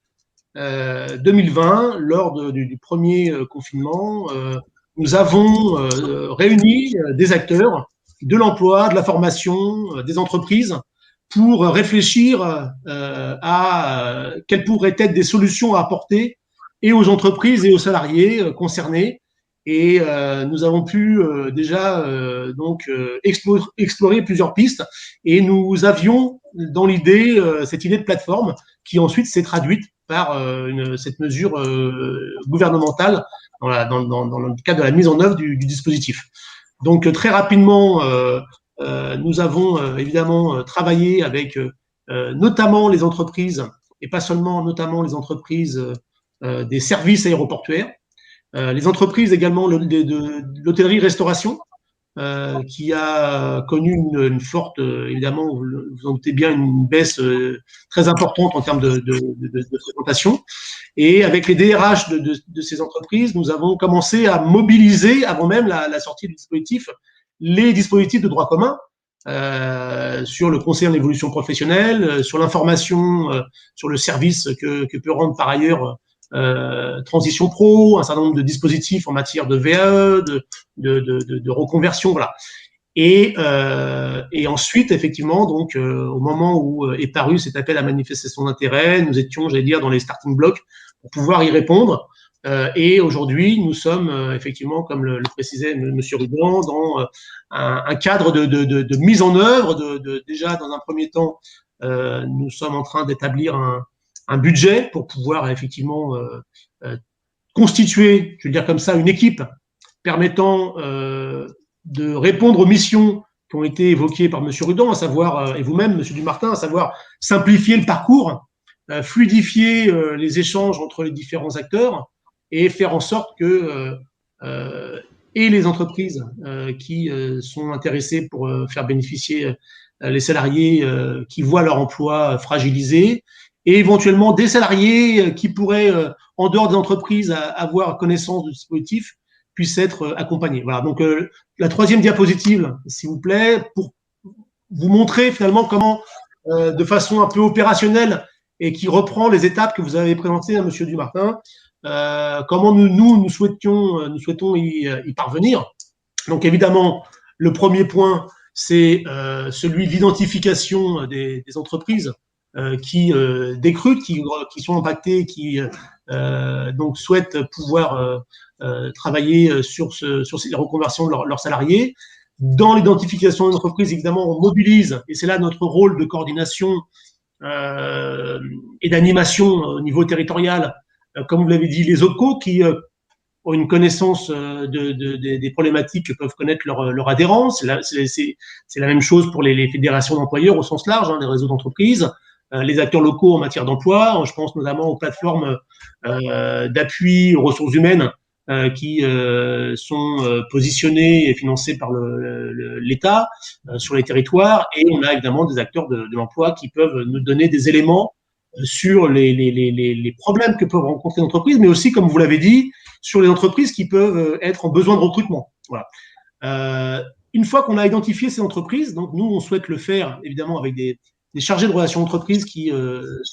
2020, lors du premier confinement, nous avons réuni des acteurs de l'emploi, de la formation, des entreprises pour réfléchir à quelles pourraient être des solutions à apporter et aux entreprises et aux salariés concernés. Et nous avons pu déjà explorer plusieurs pistes et nous avions dans l'idée cette idée de plateforme qui ensuite s'est traduite par cette mesure gouvernementale dans le cadre de la mise en œuvre du dispositif. Donc très rapidement, nous avons évidemment travaillé avec notamment les entreprises, et pas seulement notamment les entreprises des services aéroportuaires, les entreprises également de l'hôtellerie-restauration, qui a connu une forte, évidemment, vous en doutez bien, une baisse très importante en termes de fréquentation. Et avec les DRH de ces entreprises, nous avons commencé à mobiliser, avant même la sortie du dispositif, les dispositifs de droit commun sur le conseil en évolution professionnelle, sur l'information, sur le service que peut rendre par ailleurs Transition Pro, un certain nombre de dispositifs en matière de VAE, de reconversion, voilà. Et ensuite, effectivement, donc au moment où est paru cet appel à manifestation d'intérêt, nous étions, j'allais dire, dans les starting blocks pour pouvoir y répondre. Et aujourd'hui, nous sommes effectivement, comme le précisait M. Rudan, dans un cadre de mise en œuvre. Déjà, dans un premier temps, nous sommes en train d'établir un budget pour pouvoir effectivement constituer, je veux dire comme ça, une équipe permettant de répondre aux missions qui ont été évoquées par M. Rudan, à savoir, et vous-même, M. Dumartin, à savoir simplifier le parcours, fluidifier les échanges entre les différents acteurs et faire en sorte que et les entreprises qui sont intéressées pour faire bénéficier les salariés qui voient leur emploi fragilisé, et éventuellement des salariés qui pourraient, en dehors des entreprises, avoir connaissance du dispositif, puissent être accompagnés. Voilà, donc la troisième diapositive, s'il vous plaît, pour vous montrer finalement comment, de façon un peu opérationnelle, et qui reprend les étapes que vous avez présentées à M. Dumartin, comment nous souhaitons y parvenir. Donc évidemment, le premier point, c'est celui de l'identification des entreprises qui décrutent, qui sont impactées, qui donc souhaitent pouvoir travailler sur la reconversion de leurs salariés. Dans l'identification des entreprises, évidemment, on mobilise, et c'est là notre rôle de coordination et d'animation au niveau territorial, comme vous l'avez dit, les OPCO qui ont une connaissance des problématiques que peuvent connaître leurs adhérents. C'est la même chose pour les fédérations d'employeurs au sens large, les réseaux d'entreprises, les acteurs locaux en matière d'emploi. Je pense notamment aux plateformes d'appui aux ressources humaines qui sont positionnées et financées par l'État sur les territoires. Et on a évidemment des acteurs de l'emploi qui peuvent nous donner des éléments sur les problèmes que peuvent rencontrer les entreprises, mais aussi, comme vous l'avez dit, sur les entreprises qui peuvent être en besoin de recrutement. Voilà. Une fois qu'on a identifié ces entreprises, donc nous, on souhaite le faire évidemment avec des chargés de relations entreprises qui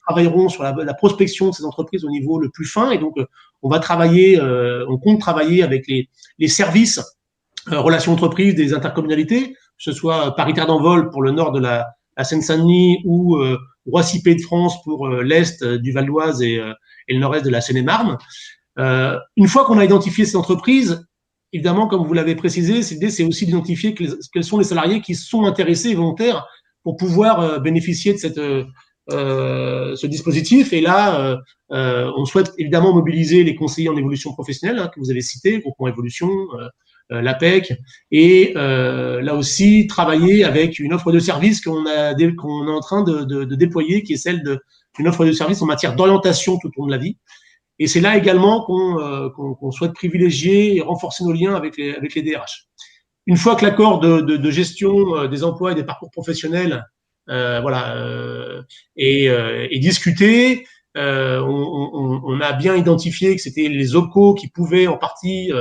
travailleront sur la prospection de ces entreprises au niveau le plus fin. Et donc, on va travailler, on compte travailler avec les services relations entreprises des intercommunalités, que ce soit Paritaire d'Envol pour le nord de la Seine-Saint-Denis ou Roissy Pays de France pour l'est du Val d'Oise et le nord-est de la Seine-et-Marne. Une fois qu'on a identifié ces entreprises, évidemment, comme vous l'avez précisé, l'idée, c'est aussi d'identifier quels sont les salariés qui sont intéressés et volontaires pour pouvoir bénéficier de ce dispositif. Et là, on souhaite évidemment mobiliser les conseillers en évolution professionnelle que vous avez cités, Groupement Évolution, l'APEC, et là aussi travailler avec une offre de service qu'on est en train de déployer, qui est celle d'une offre de service en matière d'orientation tout au long de la vie. Et c'est là également qu'on souhaite privilégier et renforcer nos liens avec les DRH. Une fois que l'accord de gestion des emplois et des parcours professionnels est discuté, on a bien identifié que c'était les OPCO qui pouvaient en partie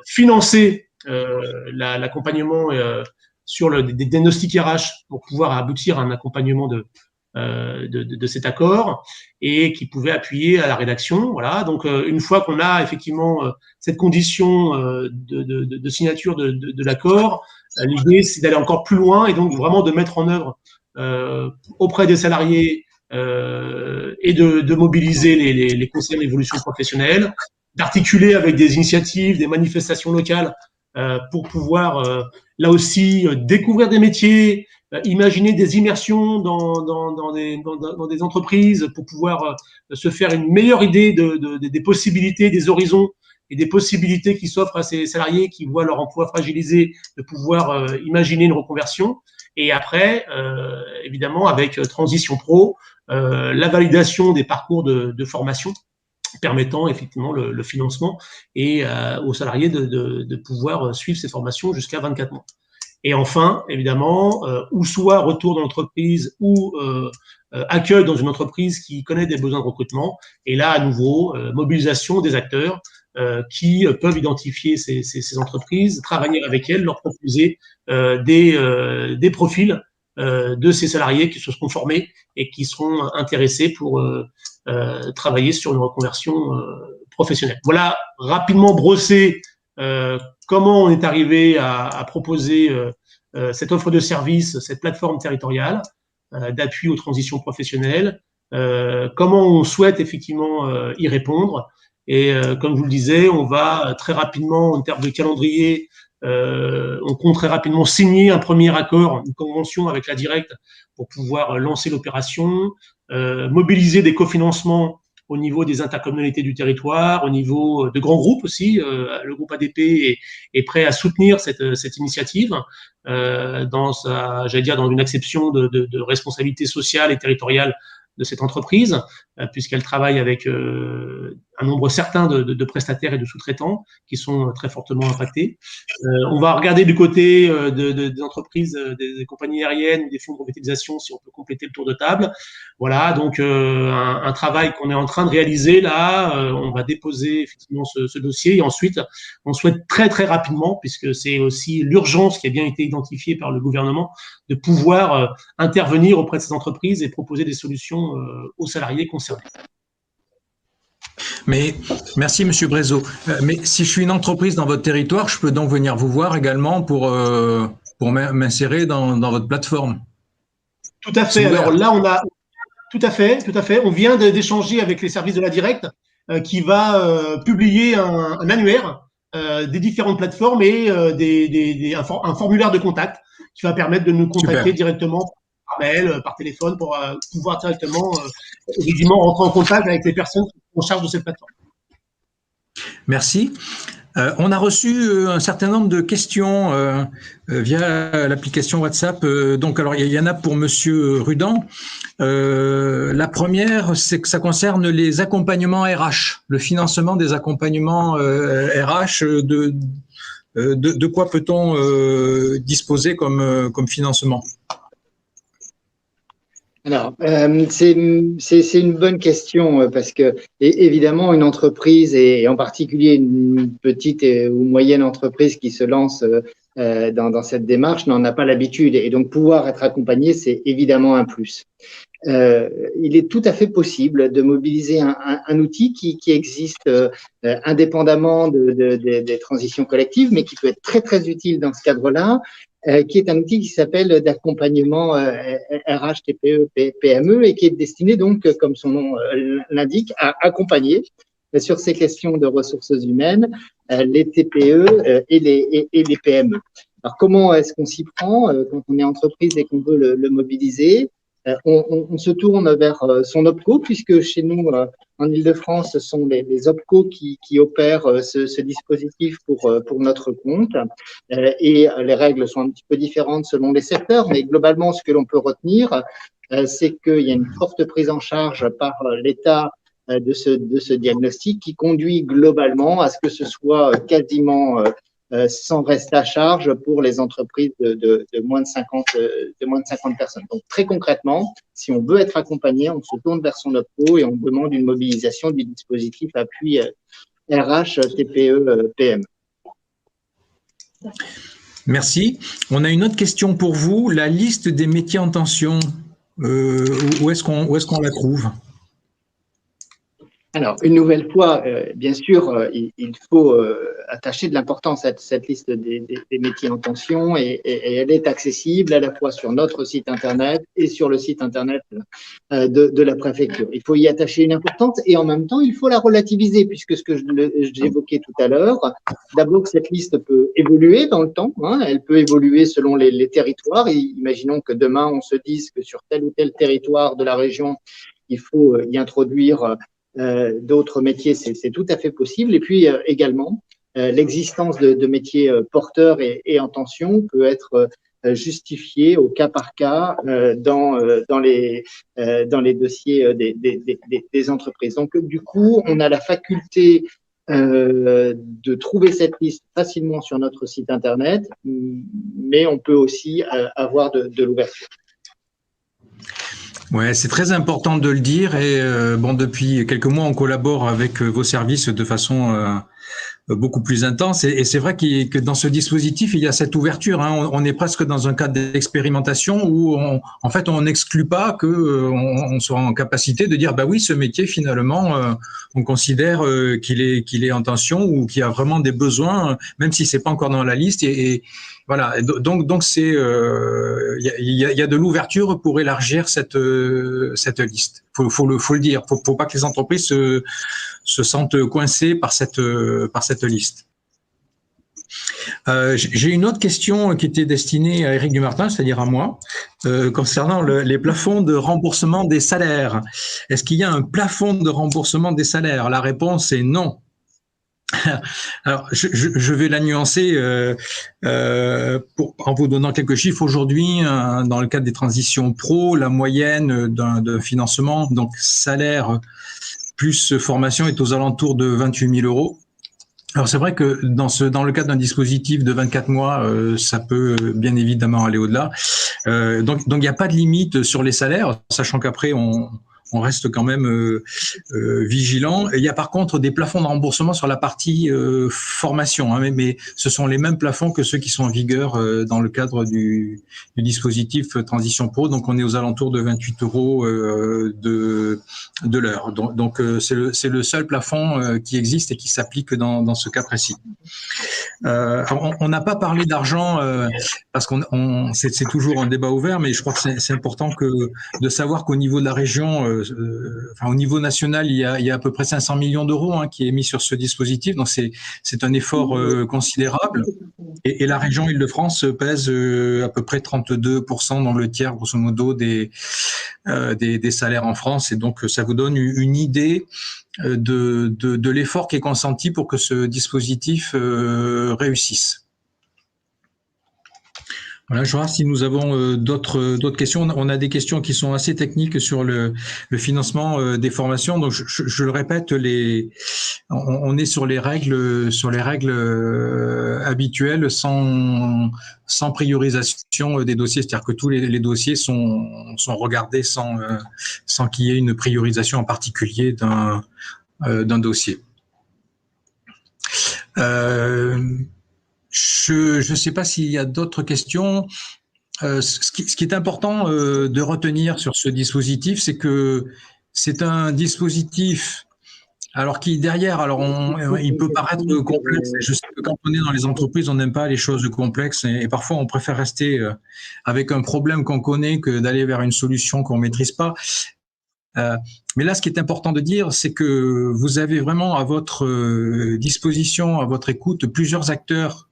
financer l'accompagnement sur des diagnostics RH pour pouvoir aboutir à un accompagnement de cet accord et qui pouvait appuyer à la rédaction. Voilà. Donc, une fois qu'on a effectivement cette condition de signature de l'accord, l'idée c'est d'aller encore plus loin et donc vraiment de mettre en œuvre auprès des salariés et de mobiliser les conseillers d'évolution professionnelle, d'articuler avec des initiatives, des manifestations locales pour pouvoir là aussi découvrir des métiers, imaginer des immersions dans des entreprises pour pouvoir se faire une meilleure idée des possibilités, des horizons et des possibilités qui s'offrent à ces salariés qui voient leur emploi fragilisé, de pouvoir imaginer une reconversion. Et après, évidemment, avec Transition Pro, la validation des parcours de formation permettant effectivement le financement et aux salariés de pouvoir suivre ces formations jusqu'à 24 mois. Et enfin, évidemment, ou soit retour dans l'entreprise ou accueil dans une entreprise qui connaît des besoins de recrutement. Et là, à nouveau, mobilisation des acteurs qui peuvent identifier ces entreprises, travailler avec elles, leur proposer des profils de ces salariés qui se seront formés et qui seront intéressés pour travailler sur une reconversion professionnelle. Voilà, rapidement brossé comment on est arrivé à proposer cette offre de service, cette plateforme territoriale d'appui aux transitions professionnelles, comment on souhaite effectivement y répondre. Et comme je vous le disais, on va très rapidement, en termes de calendrier, on compte très rapidement signer un premier accord, une convention avec la Directe pour pouvoir lancer l'opération, mobiliser des cofinancements au niveau des intercommunalités du territoire, au niveau de grands groupes aussi. Le groupe ADP est prêt à soutenir cette initiative dans une acception de responsabilité sociale et territoriale de cette entreprise, puisqu'elle travaille avec un nombre certain de prestataires et de sous-traitants qui sont très fortement impactés. On va regarder du côté des entreprises, des compagnies aériennes, des fonds de revitalisation, si on peut compléter le tour de table. Voilà, donc un travail qu'on est en train de réaliser là. On va déposer effectivement ce dossier et ensuite, on souhaite très très rapidement, puisque c'est aussi l'urgence qui a bien été identifiée par le gouvernement, de pouvoir intervenir auprès de ces entreprises et proposer des solutions aux salariés concernés. Mais merci Monsieur Brézot. Mais si je suis une entreprise dans votre territoire, je peux donc venir vous voir également pour m'insérer dans votre plateforme. Tout à fait. Alors là, on a tout à fait. On vient d'échanger avec les services de la Directe qui va publier un annuaire des différentes plateformes et un formulaire de contact qui va permettre de nous contacter directement par mail, par téléphone, pour pouvoir directement évidemment rentrer en contact avec les personnes qui sont en charge de cette plateforme. Merci. On a reçu un certain nombre de questions via l'application WhatsApp. Donc, alors, il y en a pour Monsieur Rudan. La première, c'est que ça concerne les accompagnements RH, le financement des accompagnements RH. De quoi peut-on disposer comme financement ? Alors, c'est une bonne question parce que évidemment une entreprise et en particulier une petite ou moyenne entreprise qui se lance dans cette démarche n'en a pas l'habitude et donc pouvoir être accompagné, c'est évidemment un plus. Il est tout à fait possible de mobiliser un outil qui existe indépendamment des transitions collectives, mais qui peut être très très utile dans ce cadre-là. Qui est un outil qui s'appelle d'accompagnement RH, TPE, PME et qui est destiné donc, comme son nom l'indique, à accompagner sur ces questions de ressources humaines les TPE et les PME. Alors, comment est-ce qu'on s'y prend quand on est entreprise et qu'on veut le mobiliser? On se tourne vers son OPCO, puisque chez nous, en Ile-de-France, ce sont les OPCO qui opèrent ce dispositif pour notre compte. Et les règles sont un petit peu différentes selon les secteurs, mais globalement, ce que l'on peut retenir, c'est qu'il y a une forte prise en charge par l'État de ce diagnostic qui conduit globalement à ce que ce soit quasiment sans reste à charge pour les entreprises de moins de 50 personnes. Donc très concrètement, si on veut être accompagné, on se tourne vers son OPCO et on demande une mobilisation du dispositif appui RH, TPE, PME. Merci. On a une autre question pour vous. La liste des métiers en tension, où est-ce qu'on la trouve ? Alors, une nouvelle fois, bien sûr, il faut attacher de l'importance à cette liste des métiers en tension et elle est accessible à la fois sur notre site Internet et sur le site Internet de la préfecture. Il faut y attacher une importance et en même temps, il faut la relativiser puisque ce que j'évoquais tout à l'heure, d'abord, cette liste peut évoluer dans le temps. Hein, elle peut évoluer selon les territoires. Et imaginons que demain, on se dise que sur tel ou tel territoire de la région, il faut y introduire d'autres métiers, c'est tout à fait possible. Et puis également, l'existence de métiers porteurs et en tension peut être justifiée au cas par cas dans les dossiers des entreprises. Donc, du coup, on a la faculté de trouver cette liste facilement sur notre site Internet, mais on peut aussi avoir de l'ouverture. Ouais, c'est très important de le dire et depuis quelques mois, on collabore avec vos services de façon beaucoup plus intense et c'est vrai que dans ce dispositif, il y a cette ouverture. Hein, on est presque dans un cadre d'expérimentation où on n'exclut pas que on soit en capacité de dire bah oui, ce métier finalement, on considère qu'il est en tension ou qu'il y a vraiment des besoins, même si c'est pas encore dans la liste et voilà, donc c'est il y a de l'ouverture pour élargir cette liste. Faut le dire. Faut pas que les entreprises se sentent coincées par cette liste. J'ai une autre question qui était destinée à Éric Dumartin, c'est-à-dire à moi, concernant les plafonds de remboursement des salaires. Est-ce qu'il y a un plafond de remboursement des salaires? La réponse est non. Alors, je vais la nuancer en vous donnant quelques chiffres. Aujourd'hui, dans le cadre des transitions pro, la moyenne d'un financement, donc salaire plus formation, est aux alentours de 28 000 euros. Alors, c'est vrai que dans le cadre d'un dispositif de 24 mois, ça peut bien évidemment aller au-delà. Donc, il n'y a pas de limite sur les salaires, sachant qu'après, on reste quand même vigilant. Et il y a par contre des plafonds de remboursement sur la partie formation, hein, mais ce sont les mêmes plafonds que ceux qui sont en vigueur dans le cadre du dispositif Transition Pro. Donc on est aux alentours de 28 euros de l'heure. Donc c'est le seul plafond qui existe et qui s'applique dans ce cas précis. On n'a pas parlé d'argent parce c'est toujours un débat ouvert, mais je crois que c'est important de savoir qu'au niveau de la région, au niveau national, il y a à peu près 500 millions d'euros qui est mis sur ce dispositif. Donc c'est un effort considérable. Et la région Île-de-France pèse à peu près 32% dans le tiers, grosso modo, des salaires en France. Et donc ça vous donne une idée de l'effort qui est consenti pour que ce dispositif réussisse. Voilà, je vais voir si nous avons d'autres questions. On a des questions qui sont assez techniques sur le financement des formations. Donc, je le répète, on est sur les règles habituelles sans priorisation des dossiers. C'est-à-dire que tous les dossiers sont regardés sans qu'il y ait une priorisation en particulier d'un dossier. Je ne sais pas s'il y a d'autres questions. Ce qui est important de retenir sur ce dispositif, c'est que c'est un dispositif, alors qui derrière, il peut paraître complexe. Je sais que quand on est dans les entreprises, on n'aime pas les choses complexes et parfois on préfère rester avec un problème qu'on connaît que d'aller vers une solution qu'on maîtrise pas. Mais là, ce qui est important de dire, c'est que vous avez vraiment à votre disposition, à votre écoute, plusieurs acteurs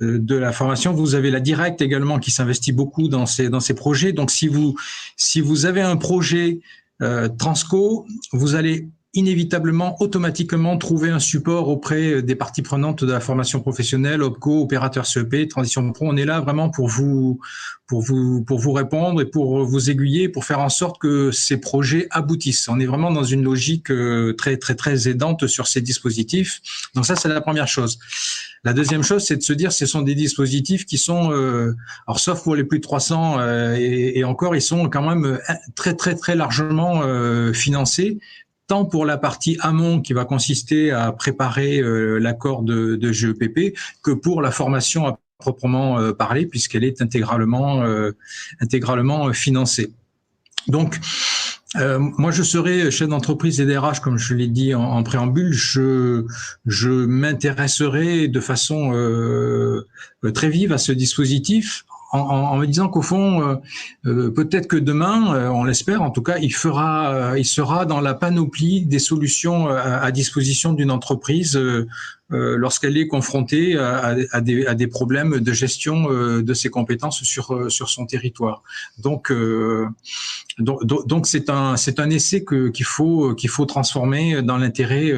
de la formation. Vous avez la Directe également qui s'investit beaucoup dans ces projets. Donc, si vous avez un projet Transco, vous allez inévitablement, automatiquement trouver un support auprès des parties prenantes de la formation professionnelle, OPCO, opérateur CEP, Transition Pro. On est là vraiment pour vous répondre et pour vous aiguiller, pour faire en sorte que ces projets aboutissent. On est vraiment dans une logique très, très, très aidante sur ces dispositifs. Donc ça, c'est la première chose. La deuxième chose, c'est de se dire, ce sont des dispositifs qui sont, alors sauf pour les plus de 300 et encore, ils sont quand même très, très, très largement financés, tant pour la partie amont qui va consister à préparer l'accord de GEPP que pour la formation à proprement parler, puisqu'elle est intégralement financée. Donc, moi, je serai chef d'entreprise et DRH, comme je l'ai dit en préambule. Je m'intéresserai de façon très vive à ce dispositif, en me disant qu'au fond, peut-être que demain, on l'espère, en tout cas, il sera dans la panoplie des solutions à disposition d'une entreprise lorsqu'elle est confrontée à des problèmes de gestion de ses compétences sur son territoire. Donc c'est un essai qu'il faut transformer dans l'intérêt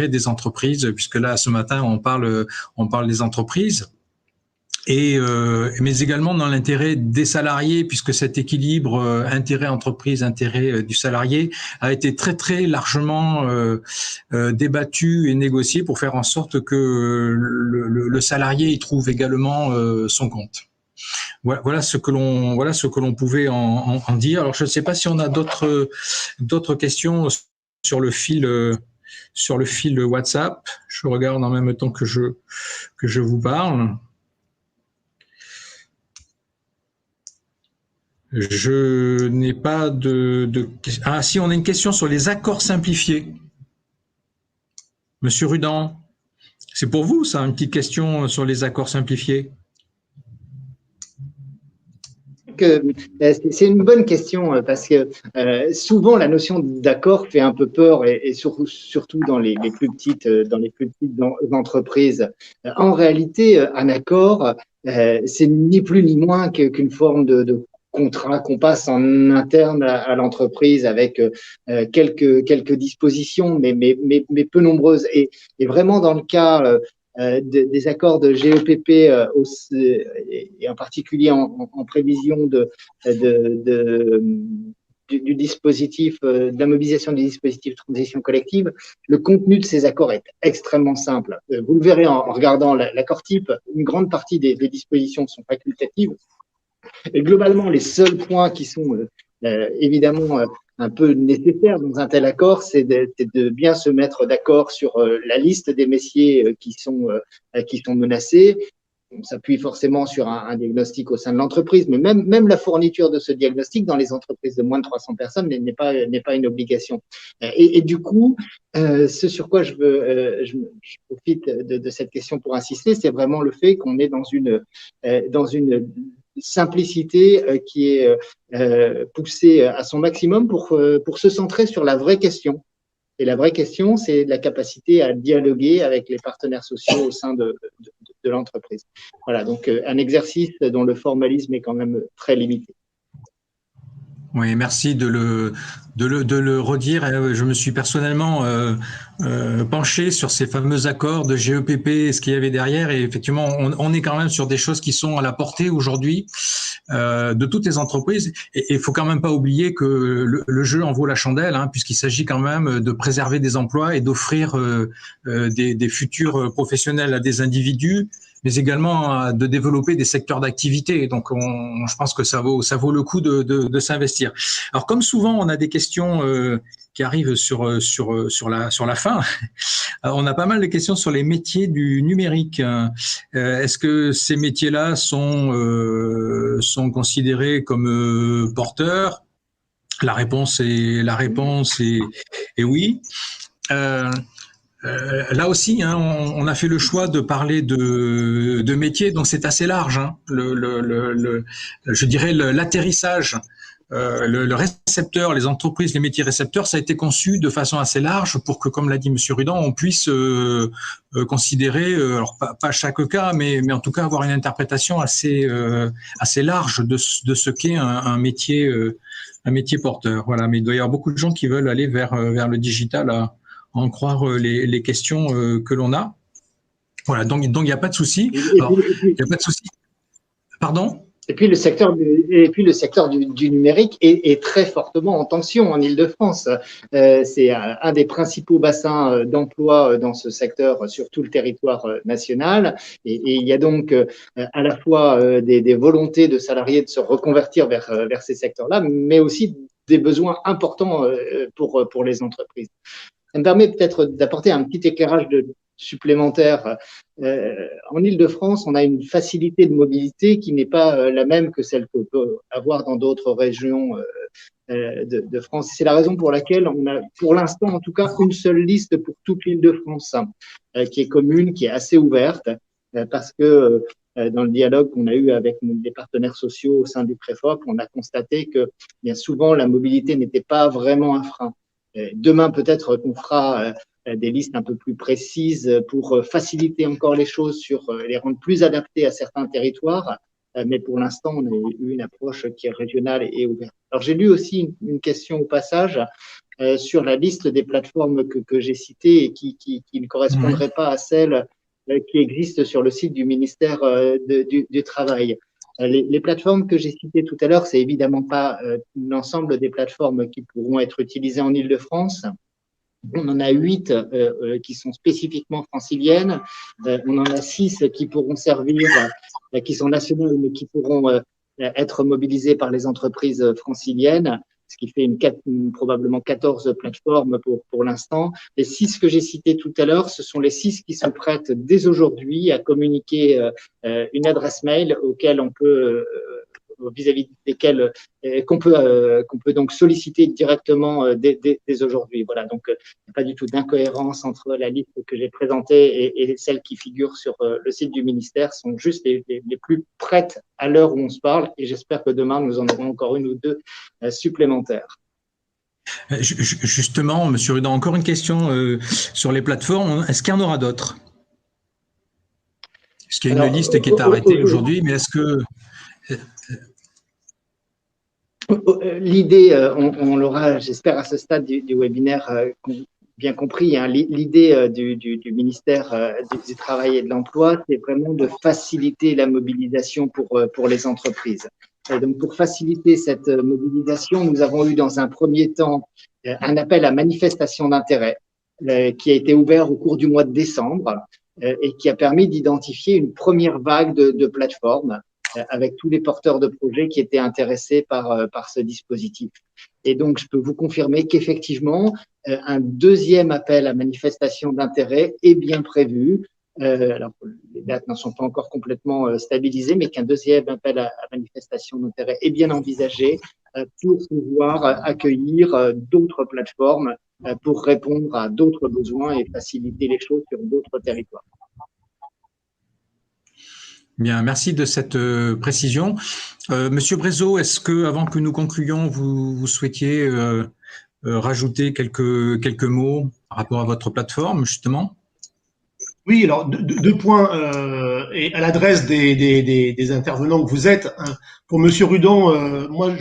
des entreprises, puisque là ce matin on parle des entreprises. Mais également dans l'intérêt des salariés, puisque cet équilibre intérêt entreprise, intérêt du salarié a été très très largement débattu et négocié pour faire en sorte que le salarié y trouve également son compte. Voilà ce que l'on pouvait en dire. Alors je ne sais pas si on a d'autres questions sur le fil WhatsApp. Je regarde en même temps que je vous parle. Je n'ai pas Ah si, on a une question sur les accords simplifiés. Monsieur Rudan, c'est pour vous ça, une petite question sur les accords simplifiés? C'est une bonne question parce que souvent la notion d'accord fait un peu peur et surtout dans les plus petites entreprises. En réalité, un accord, c'est ni plus ni moins qu'une forme de contrat qu'on passe en interne à l'entreprise avec quelques dispositions, mais peu nombreuses. Et vraiment dans le cas des accords de GEPP et en particulier en prévision du dispositif, de la mobilisation du dispositif de transition collective, le contenu de ces accords est extrêmement simple. Vous le verrez en regardant l'accord type, une grande partie des dispositions sont facultatives. Et globalement, les seuls points qui sont évidemment un peu nécessaires dans un tel accord, c'est de bien se mettre d'accord sur la liste des métiers qui sont menacés. On s'appuie forcément sur un diagnostic au sein de l'entreprise, mais même la fourniture de ce diagnostic dans les entreprises de moins de 300 personnes n'est pas une obligation. Et du coup, ce sur quoi je profite de cette question pour insister, c'est vraiment le fait qu'on est dans une simplicité qui est poussée à son maximum pour se centrer sur la vraie question. Et la vraie question, c'est la capacité à dialoguer avec les partenaires sociaux au sein de l'entreprise. Voilà, donc un exercice dont le formalisme est quand même très limité. Oui, merci de le redire. Je me suis personnellement penché sur ces fameux accords de GEPP et ce qu'il y avait derrière. Et effectivement, on est quand même sur des choses qui sont à la portée aujourd'hui de toutes les entreprises. Et il faut quand même pas oublier que le jeu en vaut la chandelle, hein, puisqu'il s'agit quand même de préserver des emplois et d'offrir des futurs professionnels à des individus, mais également de développer des secteurs d'activité. Donc, je pense que ça vaut le coup de s'investir. Alors, comme souvent, on a des questions qui arrivent sur la fin. On a pas mal de questions sur les métiers du numérique. Est-ce que ces métiers-là sont considérés comme porteurs? La réponse est oui. Là aussi, hein, on a fait le choix de parler de métiers, donc c'est assez large. Hein, je dirais l'atterrissage le récepteur, les entreprises, les métiers récepteurs, ça a été conçu de façon assez large pour que, comme l'a dit Monsieur Rudan, on puisse considérer, alors pas chaque cas, mais en tout cas avoir une interprétation assez large de ce qu'est un métier porteur. Voilà, mais il doit y avoir beaucoup de gens qui veulent aller vers le digital, à en croire les questions que l'on a. Voilà, donc il n'y a pas de souci. Alors, il n'y a pas de souci. Pardon ? Et puis le secteur du numérique est très fortement en tension en Île-de-France. C'est un des principaux bassins d'emploi dans ce secteur sur tout le territoire national. Et il y a donc à la fois des volontés de salariés de se reconvertir vers ces secteurs-là, mais aussi des besoins importants pour les entreprises. Ça me permet peut-être d'apporter un petit éclairage supplémentaire. En Île-de-France, on a une facilité de mobilité qui n'est pas la même que celle qu'on peut avoir dans d'autres régions de France. C'est la raison pour laquelle on a, pour l'instant en tout cas, une seule liste pour toute l'Île-de-France qui est commune, qui est assez ouverte, parce que dans le dialogue qu'on a eu avec les partenaires sociaux au sein du Préfop, on a constaté que bien souvent la mobilité n'était pas vraiment un frein. Demain, peut-être qu'on fera des listes un peu plus précises pour faciliter encore les choses, les rendre plus adaptées à certains territoires. Mais pour l'instant, on a eu une approche qui est régionale et ouverte. Alors, j'ai lu aussi une question au passage sur la liste des plateformes que j'ai citées et qui ne correspondraient pas à celles qui existent sur le site du ministère du Travail. Les plateformes que j'ai citées tout à l'heure, c'est évidemment pas l'ensemble des plateformes qui pourront être utilisées en Île-de-France. On en a 8 qui sont spécifiquement franciliennes. On en a 6 qui pourront servir, qui sont nationales, mais qui pourront être mobilisées par les entreprises franciliennes, ce qui fait probablement 14 plateformes pour l'instant. Les 6 que j'ai cités tout à l'heure, ce sont les 6 qui sont prêtes dès aujourd'hui à communiquer une adresse mail auquel on peut vis-à-vis desquelles qu'on peut donc solliciter directement dès aujourd'hui. Voilà, donc il n'y a pas du tout d'incohérence entre la liste que j'ai présentée et celles qui figurent sur le site du ministère, sont juste les plus prêtes à l'heure où on se parle, et j'espère que demain nous en aurons encore une ou deux supplémentaires. Justement, Monsieur Rudan, encore une question sur les plateformes. Est-ce qu'il y en aura d'autres? Est-ce qu'il y a une liste qui est arrêtée aujourd'hui, mais est-ce que… L'idée, on l'aura, j'espère, à ce stade du webinaire bien compris. Hein, l'idée du ministère du Travail et de l'Emploi, c'est vraiment de faciliter la mobilisation pour les entreprises. Et donc, pour faciliter cette mobilisation, nous avons eu dans un premier temps un appel à manifestation d'intérêt qui a été ouvert au cours du mois de décembre et qui a permis d'identifier une première vague de plateformes avec tous les porteurs de projets qui étaient intéressés par ce dispositif. Et donc, je peux vous confirmer qu'effectivement, un deuxième appel à manifestation d'intérêt est bien prévu. Alors, les dates ne sont pas encore complètement stabilisées, mais qu'un deuxième appel à manifestation d'intérêt est bien envisagé pour pouvoir accueillir d'autres plateformes pour répondre à d'autres besoins et faciliter les choses sur d'autres territoires. Bien, merci de cette précision. Monsieur Brézot, est-ce que, avant que nous concluions, vous souhaitiez rajouter quelques mots par rapport à votre plateforme, justement? Oui, alors deux points et à l'adresse des intervenants que vous êtes. Pour Monsieur Rudan, moi,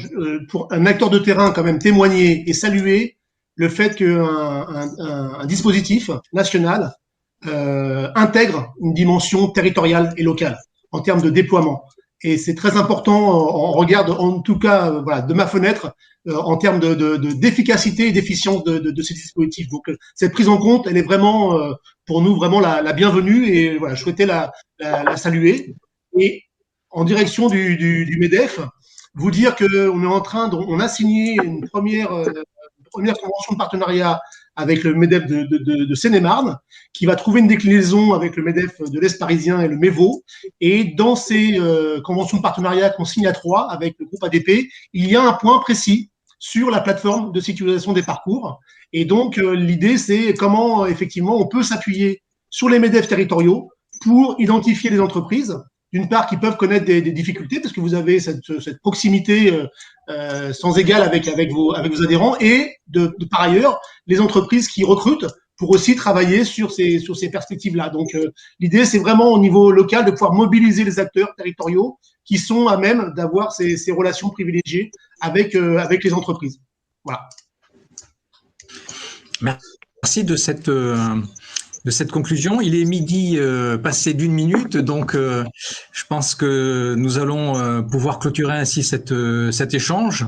pour un acteur de terrain, quand même témoigner et saluer le fait qu'un dispositif national intègre une dimension territoriale et locale en termes de déploiement. Et c'est très important, on regarde en tout cas voilà, de ma fenêtre, en termes d'efficacité et d'efficience de ces dispositifs. Donc cette prise en compte, elle est vraiment pour nous vraiment la bienvenue, et voilà, je souhaitais la saluer. Et en direction du MEDEF, vous dire qu'on est en train, on a signé une première convention de partenariat avec le MEDEF de Seine-et-Marne, qui va trouver une déclinaison avec le MEDEF de l'Est parisien et le MEVO. Et dans ces conventions de partenariat qu'on signe à 3 avec le groupe ADP, il y a un point précis sur la plateforme de sécurisation des parcours. Et donc, l'idée, c'est comment, effectivement, on peut s'appuyer sur les MEDEF territoriaux pour identifier les entreprises d'une part, qui peuvent connaître des difficultés parce que vous avez cette proximité sans égale avec vos adhérents, et par ailleurs, les entreprises qui recrutent pour aussi travailler sur ces perspectives-là. Donc, l'idée, c'est vraiment au niveau local de pouvoir mobiliser les acteurs territoriaux qui sont à même d'avoir ces relations privilégiées avec les entreprises. Voilà. Merci de cette conclusion. Il est midi passé d'1 minute, donc je pense que nous allons pouvoir clôturer ainsi cet échange.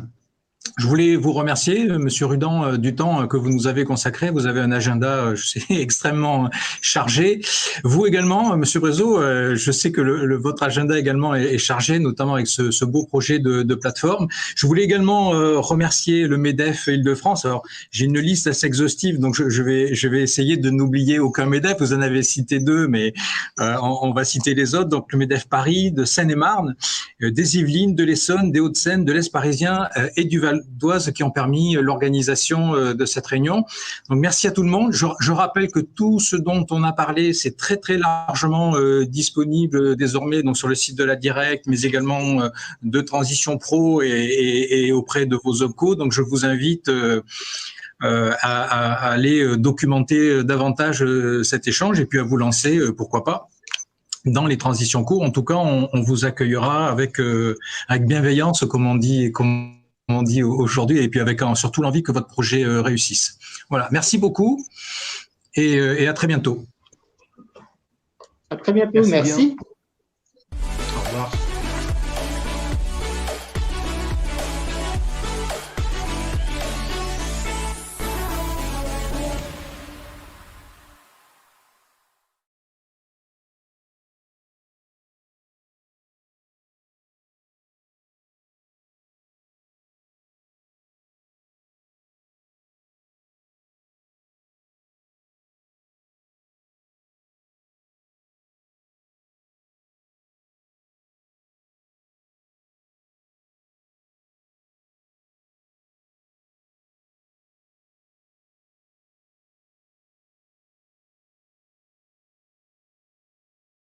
Je voulais vous remercier, Monsieur Rudan, du temps que vous nous avez consacré. Vous avez un agenda, je sais, extrêmement chargé. Vous également, Monsieur Brézot, je sais que votre agenda également est chargé, notamment avec ce beau projet de plateforme. Je voulais également remercier le MEDEF Île-de-France. Alors, j'ai une liste assez exhaustive, donc je vais essayer de n'oublier aucun MEDEF. Vous en avez cité 2, mais on va citer les autres. Donc, le MEDEF Paris, de Seine-et-Marne, des Yvelines, de l'Essonne, des Hauts-de-Seine, de l'Est parisien et du Val d'Oise qui ont permis l'organisation de cette réunion. Donc merci à tout le monde. Je rappelle que tout ce dont on a parlé, c'est très très largement disponible désormais donc sur le site de la Direct, mais également de Transition Pro et auprès de vos OPCO. Donc je vous invite à aller documenter davantage cet échange et puis à vous lancer, pourquoi pas, dans les transitions co. En tout cas, on vous accueillera avec bienveillance, comme on dit aujourd'hui, et puis avec surtout l'envie que votre projet réussisse. Voilà, merci beaucoup et à très bientôt. À très bientôt, merci.